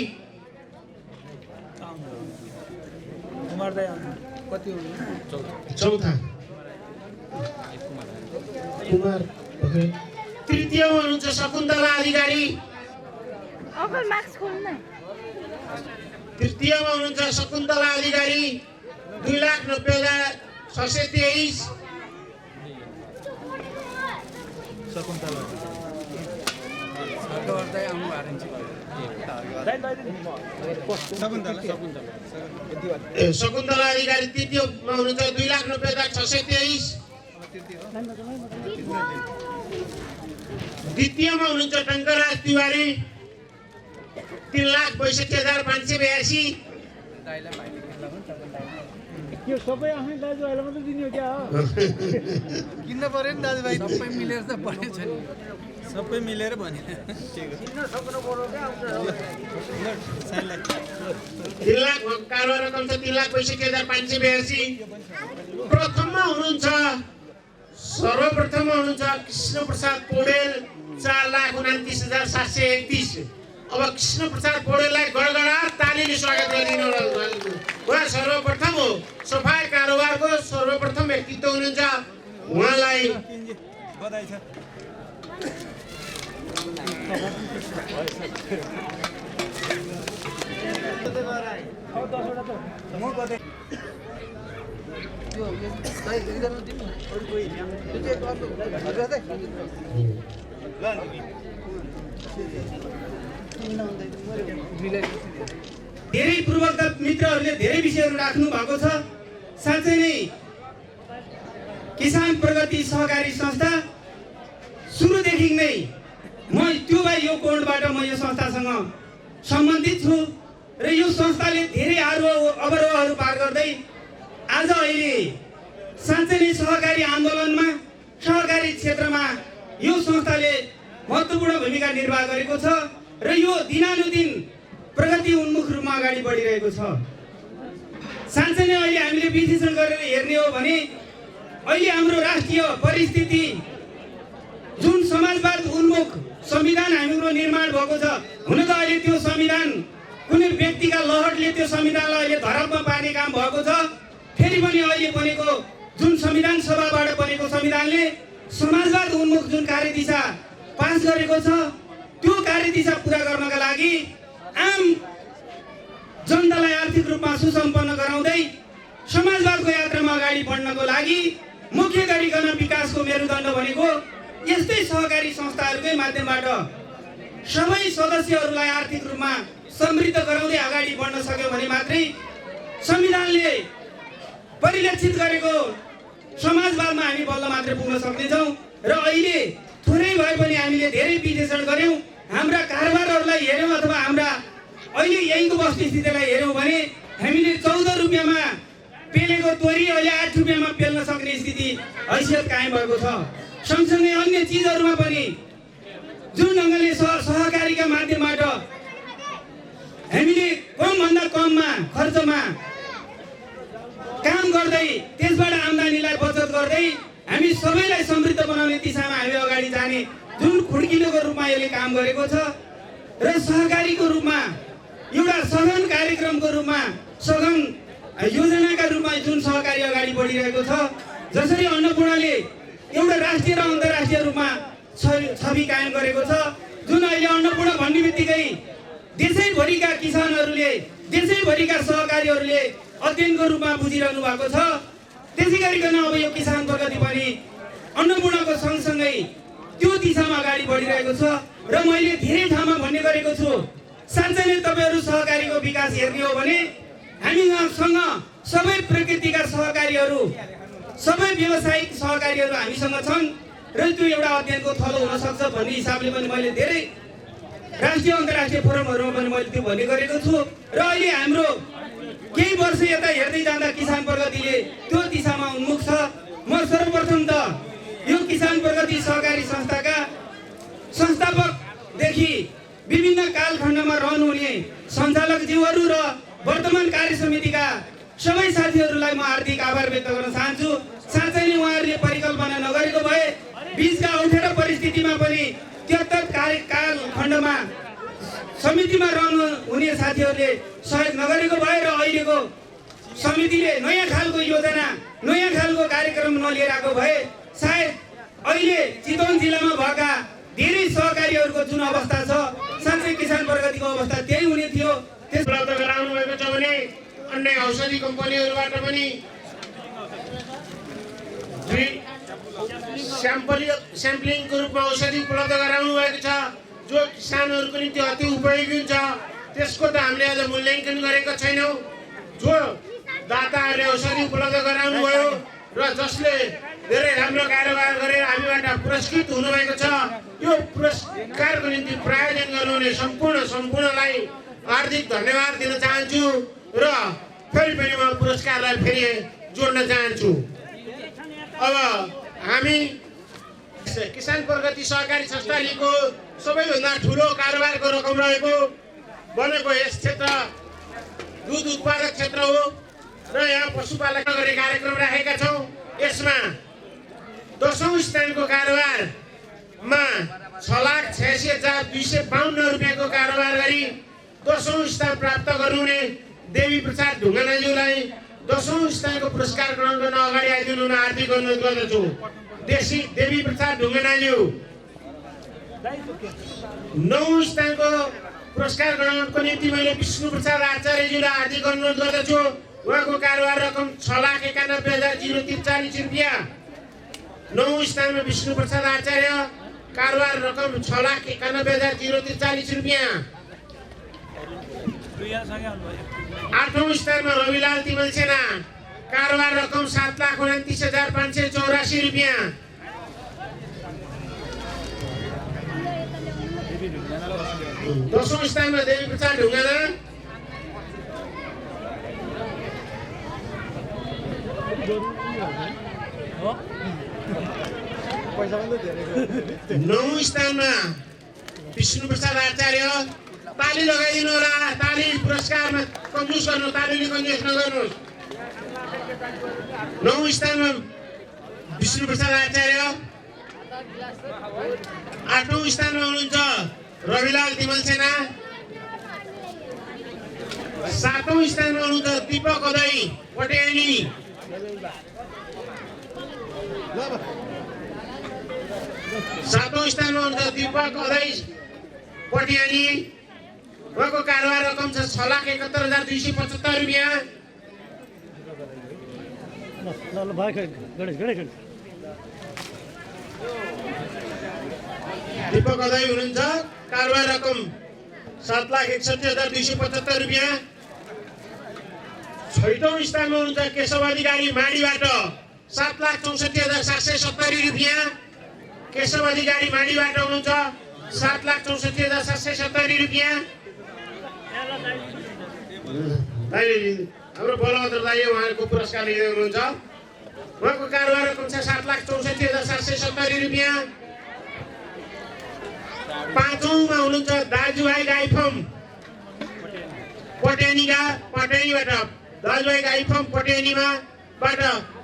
चौथा कुमार पोखरेल। तृतीयमा हुनुहुन्छ शकुन्तला अधिकारी। तृतीयमा हुनुहुन्छ शकुन्तला अधिकारी 2,90,623। शकुन्तला अधिकारी तृतीयमा हुनुहुन्छ 2,90,623। द्वितीयमा हुनुहुन्छ टङ्कराज तिवारी 3,62,582। यो सबै आफ्नै दाजुभाइलाई मात्रै दिने हो क्या हो? किन्न पर्यो नि दाजुभाइ, सबै मिलेर त पढेछ नि, सबै मिलेर भने 3 लाख कारोबार रकम छ 3,62,582। प्रथममा हुनुहुन्छ सर्वप्रथममा हुनुहुन्छ कृष्ण प्रसाद पौडेल 4,29,731। अब कृष्ण प्रसाद पौडेललाई गडगडाट तालीले स्वागत गरिदिनु उहाँ सर्वप्रथम हो सफाई कारोबारको सर्वप्रथम व्यक्तित्व हुनुहुन्छ उहाँलाई बधाई छ म बधाई धेरै पूर्वका मित्रहरूले धेरै विषयहरू राख्नु भएको छ। साँच्चै नै किसान प्रगति सहकारी संस्था सुरुदेखि नै म त्यो भए यो कोणबाट म यो संस्थासँग सम्बन्धित छु र यो संस्थाले धेरै अवरोहहरू पार गर्दै आज अहिले साँच्चै नै सहकारी आन्दोलनमा सहकारी क्षेत्रमा यो संस्थाले महत्त्वपूर्ण भूमिका निर्वाह गरेको छ र यो दिनानुदिन प्रगति उन्मुख रूपमा अगाडि बढिरहेको छ। साँच्चै नै अहिले हामीले विश्लेषण गरेर हेर्ने हो भने अहिले हाम्रो राष्ट्रिय परिस्थिति जुन समाजवाद उन्मुख संविधान हाम्रो निर्माण भएको छ, हुन त अहिले त्यो संविधान कुनै व्यक्तिका लहरले त्यो संविधानलाई अहिले धरापमा पार्ने काम भएको छ। फेरि पनि अहिले बनेको जुन संविधान सभाबाट बनेको संविधानले समाजवाद उन्मुख जुन कार्यदिशा पास गरेको छ त्यो कार्यदिशा पुरा गर्नका लागि आम जनतालाई आर्थिक रूपमा सुसम्पन्न गराउँदै समाजवादको यात्रामा अगाडि बढ्नको लागि मुख्य गरिकन विकासको मेरुदण्ड भनेको यस्तै सहकारी संस्थाहरूकै माध्यमबाट सबै सदस्यहरूलाई आर्थिक रूपमा समृद्ध गराउँदै अगाडि बढ्न सक्यो भने मात्रै संविधानले परिलक्षित गरेको समाजवादमा हामी बल्ल मात्रै पुग्न सक्नेछौँ। र अहिले थोरै भए पनि हामीले धेरै विश्लेषण गऱ्यौँ, हाम्रा कारोबारहरूलाई हेऱ्यौँ अथवा हाम्रा अहिले यहीँको वस्तुस्थितिलाई हेऱ्यौँ भने हामीले 14 रुपियाँमा पेलेको तोरी अहिले 8 रुपियाँमा पेल्न सक्ने स्थिति हैसियत कायम भएको छ। सँगसँगै अन्य चिजहरूमा पनि जुन ढङ्गले सहकारीका माध्यमबाट हामीले कमभन्दा कममा खर्चमा काम गर्दै त्यसबाट आम्दानीलाई बचत गर्दै हामी सबैलाई समृद्ध बनाउने दिशामा हामी अगाडि जाने जुन खुड्किलोको रूपमा यसले काम गरेको छ र सहकारीको रूपमा एउटा सघन कार्यक्रमको रूपमा सघन योजनाका रूपमा जुन सहकारी अगाडि बढिरहेको छ, जसरी अन्नपूर्णले एउटा राष्ट्रिय र अन्तर्राष्ट्रिय रूपमा छवि कायम गरेको छ, जुन अहिले अन्नपूर्ण भन्ने बित्तिकै देशैभरिका किसानहरूले देशैभरिका सहकारीहरूले अध्ययनको रूपमा बुझिरहनु भएको छ। त्यसै गरिकन अब यो किसान प्रगति पनि अन्नपूर्णको सँगसँगै त्यो दिशामा अगाडि बढिरहेको छ र मैले धेरै ठाउँमा भन्ने गरेको छु, साँच्चै नै तपाईँहरू सहकारीको विकास हेर्ने हो भने हामीसँग सबै प्रकृतिका सहकारीहरू सबै व्यावसायिक सहकारीहरू हामीसँग छन् र त्यो एउटा अध्ययनको थलो हुनसक्छ भन्ने हिसाबले पनि मैले धेरै राष्ट्रिय अन्तर्राष्ट्रिय फोरमहरूमा पनि मैले त्यो भन्ने गरेको छु। र अहिले हाम्रो केही वर्ष यता हेर्दै जाँदा किसान प्रगतिले त्यो दिशामा उन्मुख छ। म सर्वप्रथम त यो किसान प्रगति सहकारी संस्थाका संस्थापकदेखि विभिन्न कालखण्डमा रहनुहुने सञ्चालकज्यूहरू र वर्तमान कार्य समितिका सबै साथीहरूलाई म हार्दिक आभार व्यक्त गर्न चाहन्छु। साँच्चै नै उहाँहरूले परिकल्पना नगरेको भए बीचका अप्ठ्यारो परिस्थितिमा पनि 73 कालखण्डमा समितिमा रहनु हुने साथीहरूले सहयोग नगरेको भए र अहिलेको समितिले नयाँ खालको योजना नयाँ खालको कार्यक्रम नलिएर आएको भए सायद अहिले चितवन जिल्लामा भएका धेरै सहकारीहरूको जुन अवस्था छ, साँच्चै किसान प्रगतिको अवस्था त्यही हुने थियो। त्यस उपलब्ध गराउनु भएको छ भने अन्य औषधि कम्पनीहरूबाट पनि स्याम्पलिङको रूपमा औषधि उपलब्ध गराउनु भएको छ, जो किसानहरूको निम्ति अति उपयोगी हुन्छ। त्यसको त हामीले अझ मूल्याङ्कन गरेका छैनौँ। जो दाताहरूले औषधि उपलब्ध गराउनु भयो र जसले धेरै राम्रो कारोबार गरेर हामीबाट पुरस्कृत हुनुभएको छ, यो पुरस्कारको निम्ति प्रायोजन गर्नुहुने सम्पूर्णलाई हार्दिक धन्यवाद दिन चाहन्छु र फेरि पनि म पुरस्कारलाई फेरि जोड्न चाहन्छु। अब हामी किसान प्रगति सहकारी संस्थाको सबैभन्दा ठुलो कारोबारको रकम रहेको बनेको यस क्षेत्र दुध उत्पादक क्षेत्र हो र यहाँ पशुपालन गर्ने कार्यक्रम राखेका छौँ। यसमा 10औं स्थानको कारोबारमा 6,86,252 रुपियाँको कारोबार गरी 10औं स्थान प्राप्त गर्नुहुने देवी प्रसाद ढुङ्गानाज्यूलाई 10औं स्थानको पुरस्कार ग्रहण गर्न अगाडि आइदिनु हुन हार्दिक अनुरोध गर्दछु। देवी प्रसाद ढुङ्गानाज्यू 9औं स्थानको पुरस्कार ग्रहणको निम्ति मैले विष्णु प्रसाद आचार्यज्यूलाई हार्दिक अनुरोध गर्दछु। उहाँको कारोबार रकम 6,91,043 रुपियाँ। 9औं स्थानमा विष्णु प्रसाद आचार्य, कारोबार रकम 6,91,043 रुपियाँ। 8औं स्थानमा रविलाल तिमल सेना, कारोबार रकम 7,29,584 रुपियाँ। 10औं स्थानमा देवी प्रसाद ढुङ्गाना, नौं स्थानमा विष्णु प्रसाद आचार्य। ताली लगाइदिनु होला, ताली पुरस्कारमा कन्जुस गर्नु, तालीले कन्जुस नगर्नुहोस्। 9औं स्थानमा विष्णु प्रसाद आचार्य। 8औं स्थानमा हुनुहुन्छ रविलाल तिमल सेना। 7औं स्थानमा हुनुहुन्छ दीपक अदै पटेनी। 7औं स्थानमा हुनुहुन्छ दीपक अदै पटियानी। उहाँको कारोबार रकम छ 6,71,275 रुपियाँ। दीपक अदै हुनुहुन्छ, कारोबार रकम 7,61,275 रुपियाँ। 6औं स्थानमा हुनुहुन्छ केशव अधिकारी माडीबाट 7,64,770 रुपियाँ। केशव अधिकारी माडीबाट हुनुहुन्छ 7,64,770 रुपियाँ। हाम्रो बलबहादुर दाइ उहाँको पुरस्कार लिँदै हुनुहुन्छ। उहाँको कारोबार रकम छ 7,64,770 रुपियाँ। 5औंमा हुनुहुन्छ दाजुभाइ गाइफम पटेनीबाट दाजुभाइ गाइफम पटेनीबाट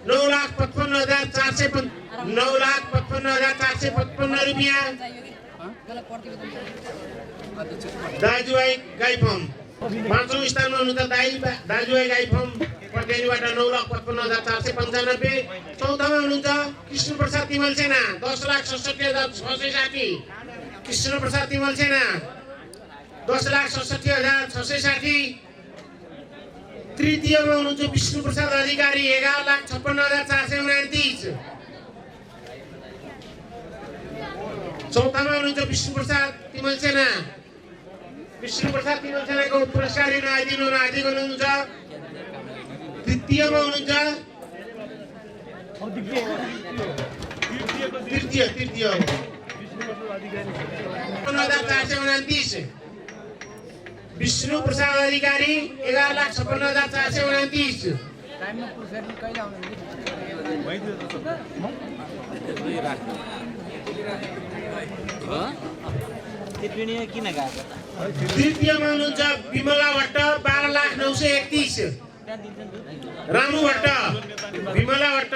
9,55,455 रुपियाँ। दाजुभाइ गाइफम 5औं स्थानमा हुनुहुन्छ दाजुभाइ गाइफम पटेनीबाट 9,55,495। 4औंमा हुनुहुन्छ कृष्ण प्रसाद तिमल सेना 10,67,660। कृष्ण प्रसाद तिमल सेना 10,67,660। तृतीयमा हुनुहुन्छ विष्णु प्रसाद अधिकारी 11,56,429। चौथामा हुनुहुन्छ विष्णु प्रसाद तिमल सेना। विष्णु प्रसाद तिमल सेनाको पुरस्कार लिन आइदिनु हुन हार्दिक अनुरोध हुन्छ। तृतीयमा हुनुहुन्छ तृतीय 56,429। विष्णु प्रसाद अधिकारी 11,56,429। तृतीयमा हुनुहुन्छ विमला भट्ट 12,931। रामु भट्ट विमला भट्ट,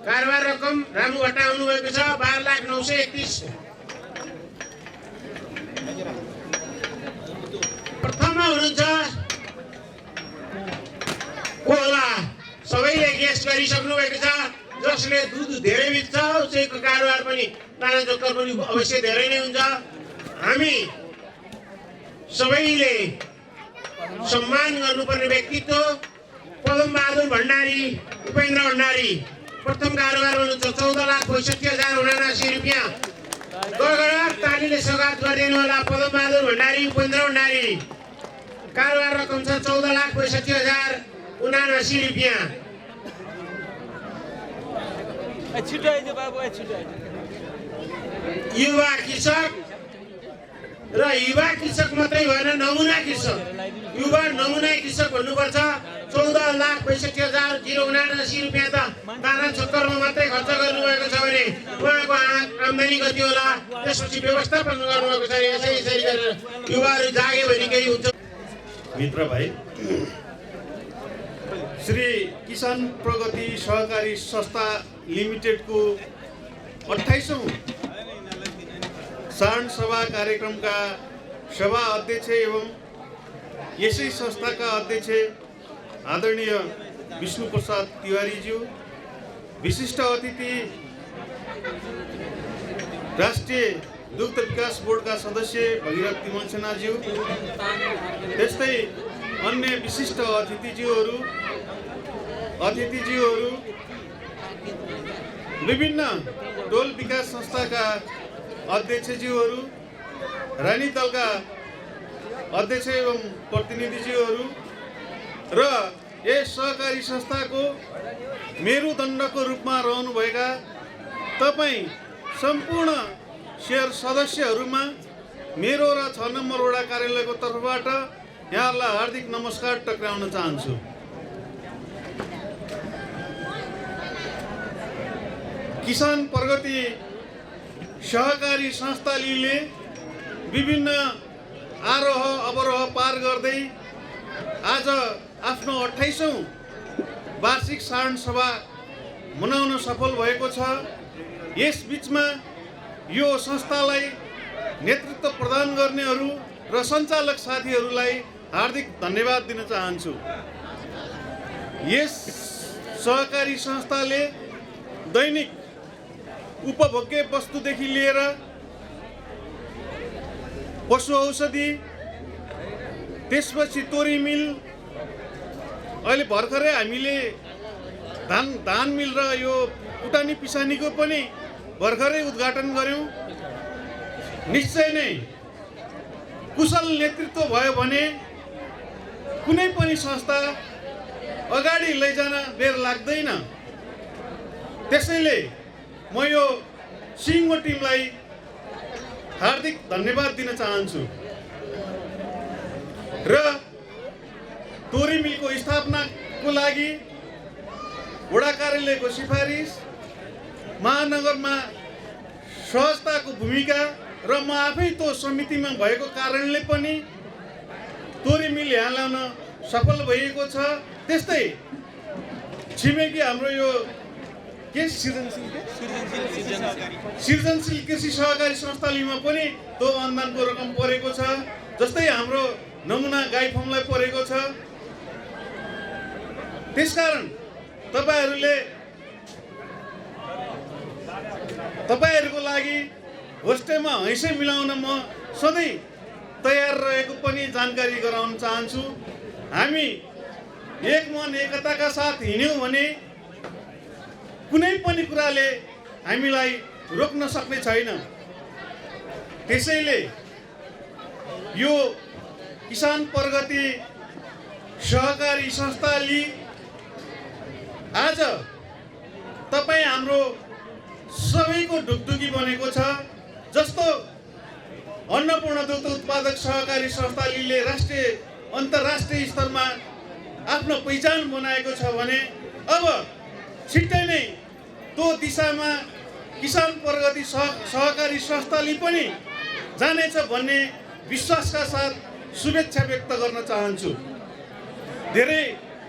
कारोबार रकम रामु भट्ट आउनुभएको छ 12,931। प्रथममा हुनुहुन्छ कोला, सबैले गेस गरिसक्नु भएको छ। जसले दुध धेरै बित्छ उसैको कारोबार पनि ताना जोकर पनि अवश्य धेरै नै हुन्छ। हामी सबैले सम्मान गर्नुपर्ने व्यक्तित्व पदमबहादुर भण्डारी, उपेन्द्र भण्डारी प्रथम कारोबार हुनुहुन्छ 14,65,079 रुपियाँ। गडगडाट तालीले स्वागत गरिदिनु होला पदमबहादुर भण्डारी, उपेन्द्र भण्डारी। कारोबार रकम छ 14,65,079 रुपियाँ। युवा कृषक र युवा कृषक मात्रै भएन, नमुना कृषक। युवा नमुना कृषक भन्नुपर्छ। 14,65,079 रुपियाँ त दाना छोकरमा मात्रै खर्च गर्नुभएको छ भने उहाँको आम्दानी कति होला, त्यसपछि व्यवस्थापन गर्नुभएको छ। यसरी गरेर युवाहरू जागे भने केही हुन्छ। मित्र भाइ, श्री किसान प्रगति सहकारी संस्था लिमिटेडको 28औं सारण सभा कार्यक्रमका सभा अध्यक्ष एवं यसै संस्थाका अध्यक्ष आदरणीय विष्णु प्रसाद तिवारीज्यू, विशिष्ट अतिथि राष्ट्रिय दुग्ध विकास बोर्डका सदस्य भगीरथ तिमल सेनाज्यू, त्यस्तै अन्य विशिष्ट अतिथिज्यूहरू, विभिन्न टोल विकास संस्थाका अध्यक्षज्यूहरू, रानी दलका अध्यक्ष एवं प्रतिनिधिज्यूहरू र यस सहकारी संस्थाको मेरुदण्डको रूपमा रहनुभएका तपाईँ सम्पूर्ण शेयर सदस्यहरूमा मेरो र 6 नम्बर वडा कार्यालयको तर्फबाट यहाँहरूलाई हार्दिक नमस्कार टक्राउन चाहन्छु। किसान प्रगति सहकारी संस्थाले विभिन्न आरोह अवरोह पार गर्दै आज आफ्नो 28औं वार्षिक सारण सभा मनाउन सफल भएको छ। यस बीचमा यो संस्थालाई नेतृत्व प्रदान गर्नेहरू र सञ्चालक साथीहरूलाई हार्दिक धन्यवाद दिन चाहन्छु। यस सहकारी संस्थाले दैनिक उपभोग्य वस्तुदेखि लिएर पशु औषधि, त्यसपछि तोरी मिल, अहिले भर्खरै हामीले धान मिल र यो कुटानी पिसानीको पनि भर्खरै उद्घाटन गऱ्यौँ। निश्चय नै कुशल नेतृत्व भयो भने कुनै पनि संस्था अगाडि लैजान बेर लाग्दैन। त्यसैले म यो सिङ्गो टिमलाई हार्दिक धन्यवाद दिन चाहन्छु र तोरी मिलको स्थापनाको लागि वडा कार्यालयको सिफारिस, महानगरमा सहजताको भूमिका र म आफै त्यो समितिमा भएको कारणले पनि तोरी मिल यहाँ ल्याउन सफल भएको छ। त्यस्तै छिमेकी हाम्रो यो के सृजनशील कृषि सहकारी संस्थालीमा पनि त्यो अनुदानको रकम परेको छ। जस्तै हाम्रो नमुना गाई फर्मलाई परेको छ। त्यसकारण तपाईहरूको लागि होस्टेलमा हैसै मिलाउन म सधैँ तयार रहेको पनि जानकारी गराउन चाहन्छु। हामी एक मन एकताका साथ हिँड्यौँ भने कुनै पनि कुराले हामीलाई रोक्न सक्ने छैन। त्यसैले यो किसान प्रगति सहकारी संस्थाले आज तपाईँ हाम्रो सबैको ढुकढुकी बनेको छ। जस्तो अन्नपूर्ण दुग्ध उत्पादक सहकारी संस्थाले राष्ट्रिय अन्तर्राष्ट्रिय स्तरमा आफ्नो पहिचान बनाएको छ भने अब छिट्टै नै त्यो दिशामा किसान प्रगति सहकारी संस्थाले पनि जानेछ भन्ने विश्वासका साथ शुभेच्छा व्यक्त गर्न चाहन्छु। धेरै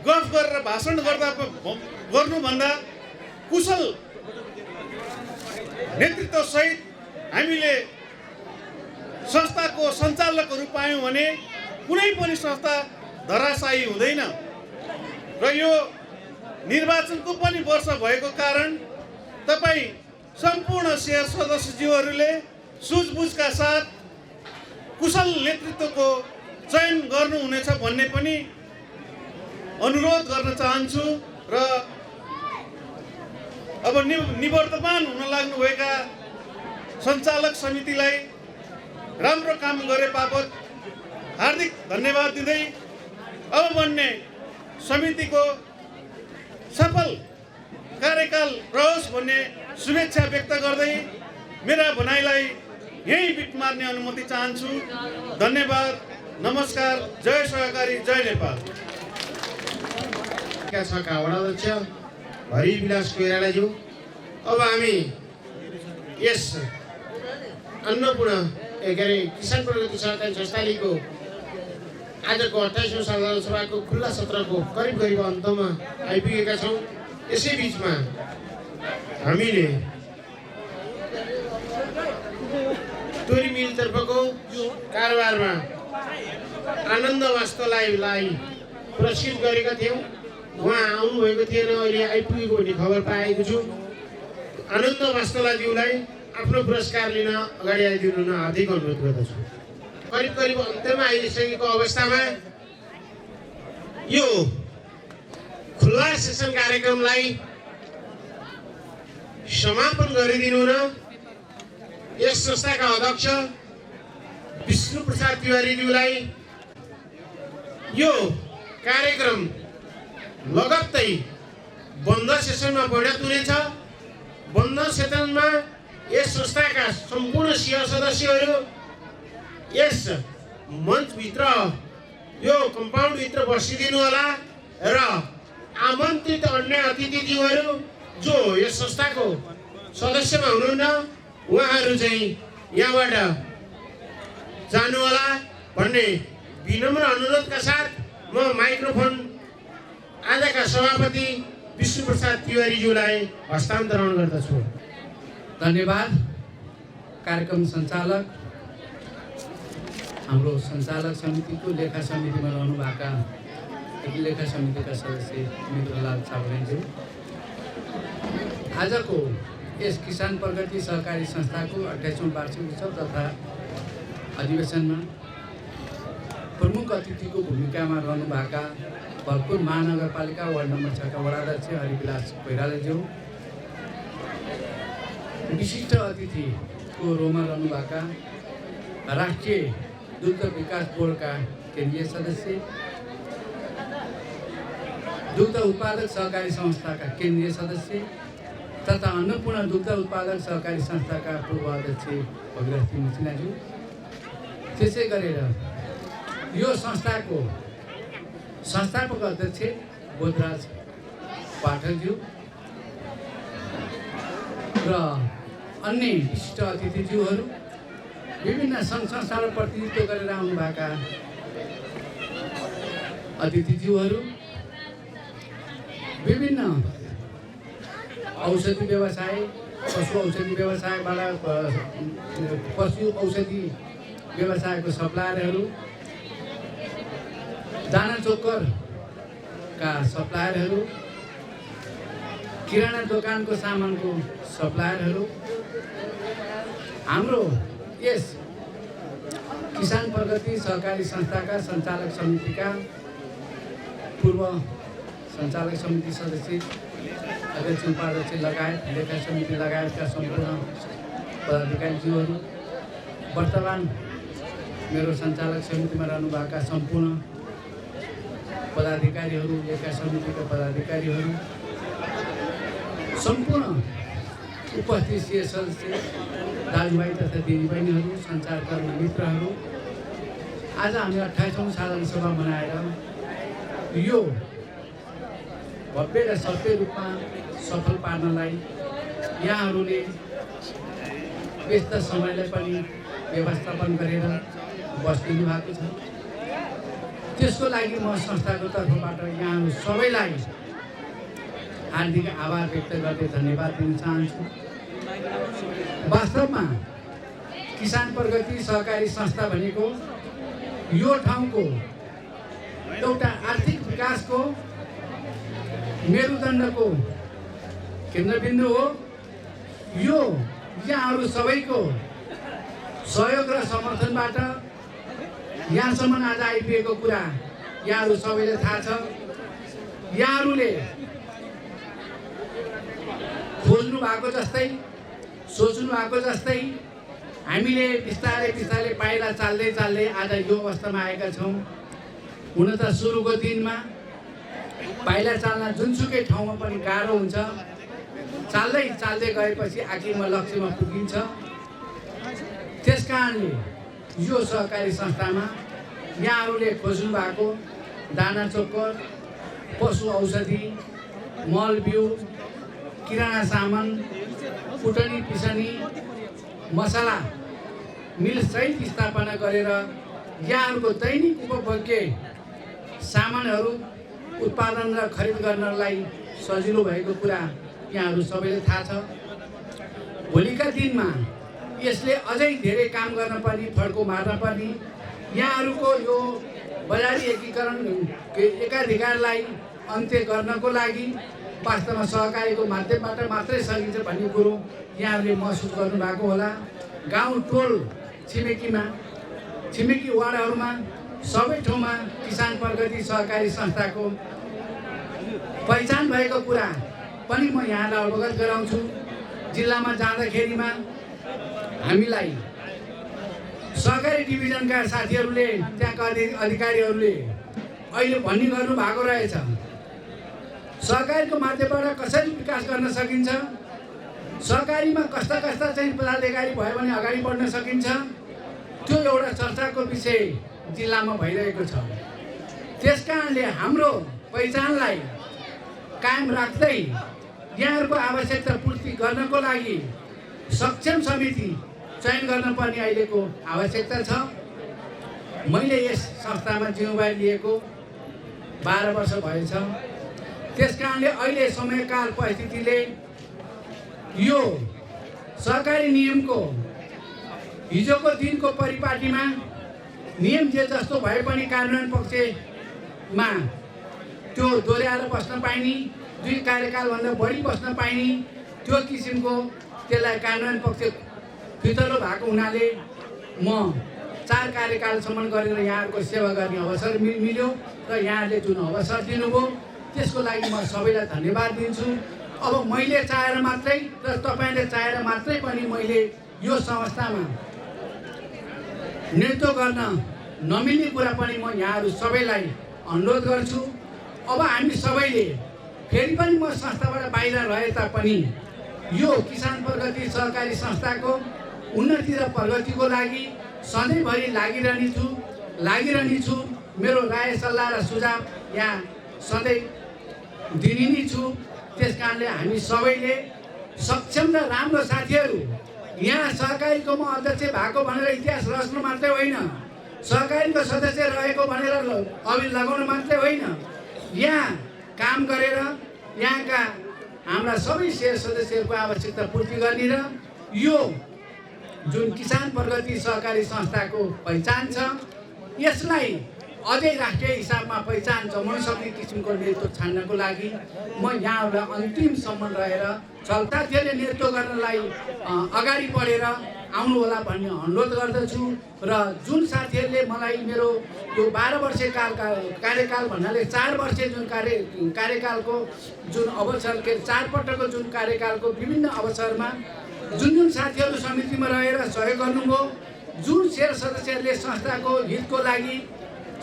गफ गरेर भाषण गर्नुभन्दा कुशल नेतृत्व सहित हामीले संस्थाको सञ्चालकहरू पायौँ भने कुनै पनि संस्था धराशायी हुँदैन। र यो निर्वाचनको पनि वर्ष भएको कारण तपाईँ सम्पूर्ण शेयर सदस्यज्यूहरूले सुझबुझका साथ कुशल नेतृत्वको चयन गर्नुहुनेछ भन्ने पनि अनुरोध गर्न चाहन्छु। र अब निवर्तमान हुन लाग्नुभएका सञ्चालक समितिलाई राम्रो काम गरे बापत हार्दिक धन्यवाद दिँदै अब बन्ने समितिको सफल कार्यकाल रहोस् भन्ने शुभेच्छा व्यक्त गर्दै मेरा भनाइलाई यही बिट मार्ने अनुमति चाहन्छु। धन्यवाद, नमस्कार, जय सहकारी, जय नेपाल। वडाध्यक्ष हरिविलास कोइरालाज्यू, अब हामी यस अन्नपूर्ण किसान प्रगति सहकारी संस्थालीको आजको 28औं साधारण सभाको खुल्ला सत्रको करिब अन्तमा आइपुगेका छौँ। यसै बिचमा हामीले टोरी मिलतर्फको कारोबारमा आनन्द वास्तवलाई पुरस्कृत गरेका थियौँ। उहाँ आउनुभएको थिएन, अहिले आइपुगेको भन्ने खबर पाएको छु। आनन्द वास्तवलाज्यूलाई आफ्नो पुरस्कार लिन अगाडि आइदिनु हुन हार्दिक अनुरोध गर्दछु। करिब अन्त्यमा आइसकेको अवस्थामा यो खुल्ला सेसन कार्यक्रमलाई समापन गरिदिनु हुन यस संस्थाका अध्यक्ष विष्णु प्रसाद तिवारीज्यूलाई यो कार्यक्रम लगत्तै बन्द सेसनमा परिणत हुनेछ। बन्द सेसनमा यस संस्थाका सम्पूर्ण सदस्यहरू यस मञ्चभित्र यो कम्पाउन्डभित्र बसिदिनु होला र आमन्त्रित अन्य अतिथिज्यूहरू जो यस संस्थाको सदस्यमा हुनुहुन्न उहाँहरू चाहिँ यहाँबाट जानु होला भन्ने विनम्र अनुरोधका साथ म माइक्रोफोन आजका सभापति विष्णु प्रसाद तिवारीज्यूलाई हस्तान्तरण गर्दछु। धन्यवाद। कार्यक्रम सञ्चालक, हाम्रो सञ्चालक समितिको लेखा समितिमा रहनुभएका लेखा समितिका सदस्य मित्रलाल साबुरेज्यू, आजको यस किसान प्रगति सहकारी संस्थाको 28औं वार्षिक उत्सव तथा अधिवेशनमा प्रमुख अतिथिको भूमिकामा रहनुभएका भरतपुर महानगरपालिका वार्ड नम्बर 6 का वडाध्यक्ष हरिविलास कोइरालाज्यू, विशिष्ट अतिथिको रोलमा रहनुभएका राष्ट्रिय दुग्ध विकास बोर्डका केन्द्रीय सदस्य, दुग्ध उत्पादक सहकारी संस्थाका केन्द्रीय सदस्य तथा अन्नपूर्ण दुग्ध उत्पादक सहकारी संस्थाका पूर्व अध्यक्ष भगीरथी मुसिनाज्यू, त्यसै गरेर यो संस्थाको संस्थापक अध्यक्ष बोधराज पाठकज्यू र अन्य विशिष्ट अतिथिज्यूहरू, विभिन्न सङ्घ संस्थालाई प्रतिनिधित्व गरेर आउनुभएका अतिथिज्यूहरू, विभिन्न औषधि व्यवसाय, पशु औषधि व्यवसायबाट पशु औषधि व्यवसायको सप्लायरहरू, दाना चोकरका सप्लायरहरू, किराना दोकानको सामानको सप्लायरहरू, हाम्रो यस किसान प्रगति सहकारी संस्थाका सञ्चालक समितिका पूर्व सञ्चालक समिति सदस्य अध्यक्ष उपाध्यक्ष लगायत लेखा समिति लगायतका सम्पूर्ण पदाधिकारीज्यूहरू, वर्तमान मेरो सञ्चालक समितिमा रहनुभएका सम्पूर्ण पदाधिकारीहरू, लेखा समितिका पदाधिकारीहरू, सम्पूर्ण उपस्थित सदस्य दाजुभाइ तथा दिदीबहिनीहरू, सञ्चारकर्मी मित्रहरू, आज हामी 28औं साधारण सभा मनाएर यो भव्य र सत्य रूपमा सफल पार्नलाई यहाँहरूले व्यस्त समयलाई पनि व्यवस्थापन गरेर बस्दिनु भएको छ। त्यसको लागि म संस्थाको तर्फबाट यहाँहरू सबैलाई हार्दिक आभार व्यक्त गर्दै धन्यवाद दिन चाहन्छु। वास्तवमा किसान प्रगति सहकारी संस्था भनेको यो ठाउँको एउटा आर्थिक विकासको मेरुदण्डको केन्द्रबिन्दु हो। यो यहाँहरू सबैको सहयोग र समर्थनबाट यहाँसम्म आज आइपुगेको कुरा यहाँहरू सबैले थाहा छ। यहाँहरूले खोज्नु भएको जस्तै, सोच्नु भएको जस्तै हामीले बिस्तारै बिस्तारै पाइला चाल्दै चाल्दै आज यो अवस्थामा आएका छौँ। हुन त सुरुको दिनमा पाइला चाल्न जुनसुकै ठाउँमा पनि गाह्रो हुन्छ, चाल्दै चाल्दै गएपछि आखिरमा लक्ष्यमा पुगिन्छ। त्यस कारणले यो सहकारी संस्थामा यहाँहरूले खोज्नु भएको दाना चोकर, पशु औषधि, मल बिउ, किराना सामान, कुटनी पिसनी, मसला मिल सहित स्थापना गरेर यहाँहरूको दैनिक उपभोग्य सामानहरू उत्पादन र खरिद गर्नलाई सजिलो भएको कुरा यहाँहरू सबैले थाहा छ। भोलिका दिनमा यसले अझै धेरै काम गर्न पर्ने, फड्को मार्न पर्ने। यहाँहरूको यो बजारी एकाधिकारलाई अन्त्य गर्नको लागि वास्तवमा सहकारीको माध्यमबाट मात्रै सकिन्छ भन्ने कुरो यहाँहरूले महसुस गर्नुभएको होला। गाउँ टोल छिमेकी वार्डहरूमा सबै ठाउँमा किसान प्रगति सहकारी संस्थाको पहिचान भएको कुरा पनि म यहाँलाई अवगत गराउँछु। जिल्लामा जाँदाखेरिमा हामीलाई सहकारी डिभिजनका साथीहरूले, त्यहाँका अधिकारीहरूले अहिले भन्ने गर्नु भएको रहेछ, सहकारीको माध्यमबाट कसरी विकास गर्न सकिन्छ, सहकारीमा कस्ता चाहिँ पदाधिकारी भयो भने अगाडि बढ्न सकिन्छ, त्यो एउटा चर्चाको विषय जिल्लामा भइरहेको छ। त्यसकारणले हाम्रो पहिचानलाई कायम राख्दै यहाँहरूको आवश्यकता पूर्ति गर्नको लागि सक्षम समिति चयन गर्न पर्ने अहिलेको आवश्यकता छ। मैले यस संस्थामा जिम्मेवारी लिएको 12 वर्ष भएछ। त्यसकारणले अहिले समयकाल परिस्थितिले यो सरकारी नियमको हिजोको दिनको परिपाटीमा नियम जे जस्तो भए पनि कार्यान्वयन पक्षमा त्यो दोहोऱ्याएर बस्न पाइने, 2 कार्यकालभन्दा बढी बस्न पाइने, त्यो किसिमको त्यसलाई कार्यान्वयन पक्ष फितलो भएको हुनाले म 4 कार्यकालसम्म गरेर यहाँहरूको सेवा गर्ने अवसर मिल्यो र यहाँले जुन अवसर दिनुभयो त्यसको लागि म सबैलाई धन्यवाद दिन्छु। अब मैले चाहेर मात्रै र तपाईँले चाहेर मात्रै पनि मैले यो संस्थामा नेतृत्व गर्न नमिल्ने कुरा पनि म यहाँहरू सबैलाई अनुरोध गर्छु। अब हामी सबैले फेरि पनि म संस्थाबाट बाहिर रहे तापनि यो किसान प्रगति सहकारी संस्थाको उन्नति र प्रगतिको लागि सधैँभरि लागिरहने छु। मेरो राय सल्लाह र सुझाव यहाँ सधैँ दिने नै छु। त्यसकारणले हामी सबैले सक्षम र राम्रो साथीहरू, यहाँ सहकारीको म अध्यक्ष भएको भनेर इतिहास रच्नु मात्रै होइन, सहकारीको सदस्य रहेको भनेर अघि लगाउनु मात्रै होइन, यहाँ काम गरेर यहाँका हाम्रा सबै सदस्यहरूको आवश्यकता पूर्ति गर्ने र यो जुन किसान प्रगति सहकारी संस्थाको पहिचान छ यसलाई अझै राष्ट्रिय हिसाबमा पहिचान जमाउन सक्ने किसिमको नेतृत्व छान्नको लागि म यहाँहरूलाई अन्तिमसम्म रहेर साथीहरूले नेतृत्व गर्नलाई अगाडि बढेर आउनु होला भन्ने अनुरोध गर्दछु। र जुन साथीहरूले मलाई मेरो यो 12 वर्ष कार्यकाल भन्नाले 4 वर्ष जुन कार्यकालको जुन अवसर 4 पटकको जुन कार्यकालको विभिन्न अवसरमा जुन साथीहरू समितिमा रहेर सहयोग गर्नुभयो, जुन शेर सदस्यहरूले संस्थाको हितको लागि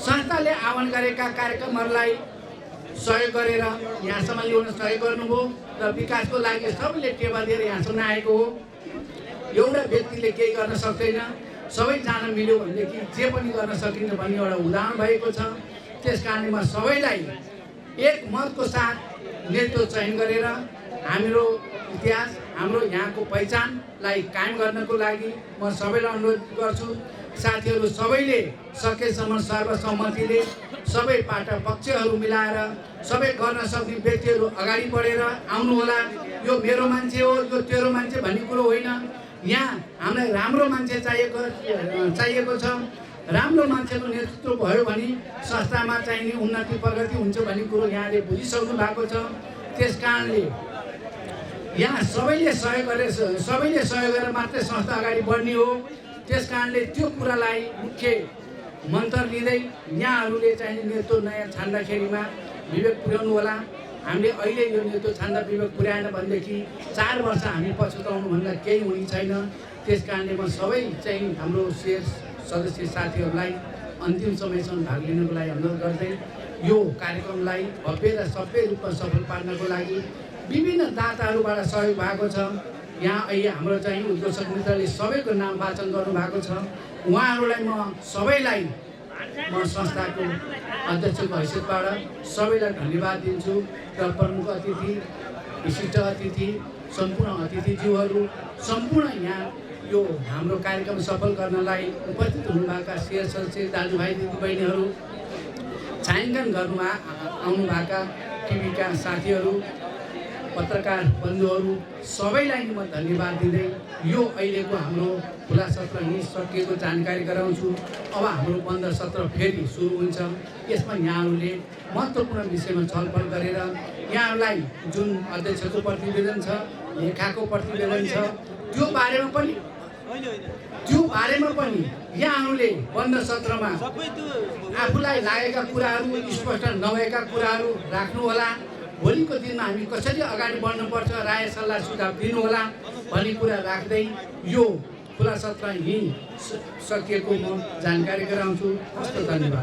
संस्थाले आह्वान गरेका कार्यक्रमहरूलाई सहयोग गरेर यहाँसम्म ल्याउन सहयोग गर्नुभयो र विकासको लागि सबैले टेवा दिएर यहाँसम्म आएको हो। एउटा व्यक्तिले केही गर्न सक्दैन, सबैजना मिल्यो भनेदेखि जे पनि गर्न सकिन्छ भन्ने एउटा उदाहरण भएको छ। त्यसकारणले म सबैलाई एक मतको साथ नेतृत्व चयन गरेर हाम्रो इतिहास, हाम्रो यहाँको पहिचानलाई कायम गर्नको लागि म सबैलाई अनुरोध गर्छु। साथीहरू सबैले सकेसम्म सर्वसम्मतिले सबै पाटा पक्षहरू मिलाएर सबै गर्न सक्ने व्यक्तिहरू अगाडि बढेर आउनु होला। यो मेरो मान्छे हो, यो तेरो मान्छे भन्ने कुरो होइन। यहाँ हामीलाई राम्रो मान्छे चाहिएको छ। राम्रो मान्छेको नेतृत्व भयो भने संस्थामा चाहिने उन्नति प्रगति हुन्छ भन्ने कुरो यहाँले बुझिसक्नु भएको छ। त्यसकारणले यहाँ सबैले सहयोग गरेर मात्रै संस्था अगाडि बढ्ने हो। त्यसकारणले त्यो कुरालाई मुख्य मन्त्र लिँदै यहाँहरूले चाहिँ नेतृत्व नयाँ छान्दाखेरिमा विवेक पुर्याउनु होला। हामीले अहिले यो नेतृत्व छान्दा विवेक पुर्याएन भनेदेखि 4 वर्ष हामी पछुताउनुभन्दा केही हुने छैन। त्यसकारणले म सबै चाहिँ हाम्रो शेर सदस्य साथीहरूलाई अन्तिम समयसम्म भाग लिनको लागि अनुरोध गर्दै यो कार्यक्रमलाई भव्य र सभ्य रूपमा सफल पार्नको लागि विभिन्न दाताहरूबाट सहयोग भएको छ। यहाँ अहिले हाम्रो चाहिँ उद्घोषक मित्रले सबैको नाम वाचन गर्नुभएको छ। उहाँहरूलाई म सबैलाई म संस्थाको अध्यक्षको हैसियतबाट सबैलाई धन्यवाद दिन्छु र प्रमुख अतिथि, विशिष्ट अतिथि, सम्पूर्ण अतिथिज्यूहरू, सम्पूर्ण यहाँ यो हाम्रो कार्यक्रम सफल गर्नलाई उपस्थित हुनुभएका शेर सदस्य दाजुभाइ दिदीबहिनीहरू, छायाङ्कन आउनुभएका टिभीका साथीहरू, पत्रकार बन्धुहरू सबैलाई म धन्यवाद दिँदै यो अहिलेको हाम्रो खुला सत्र यहीँ सकिएको जानकारी गराउँछु। अब हाम्रो बन्द सत्र फेरि सुरु हुन्छ। यसमा यहाँहरूले महत्त्वपूर्ण विषयमा छलफल गरेर यहाँहरूलाई जुन अध्यक्षको प्रतिवेदन छ, लेखाको प्रतिवेदन छ, त्यो बारेमा पनि यहाँहरूले बन्द सत्रमा आफूलाई लागेका कुराहरू, स्पष्ट नभएका कुराहरू राख्नुहोला। भोलिको दिनमा हामी कसरी अगाडि बढ्नुपर्छ, राय सल्लाह सुझाव दिनुहोला भन्ने कुरा राख्दै यो खुला सत्र यहीँ सकिएको म जानकारी गराउँछु। हस्त धन्यवाद।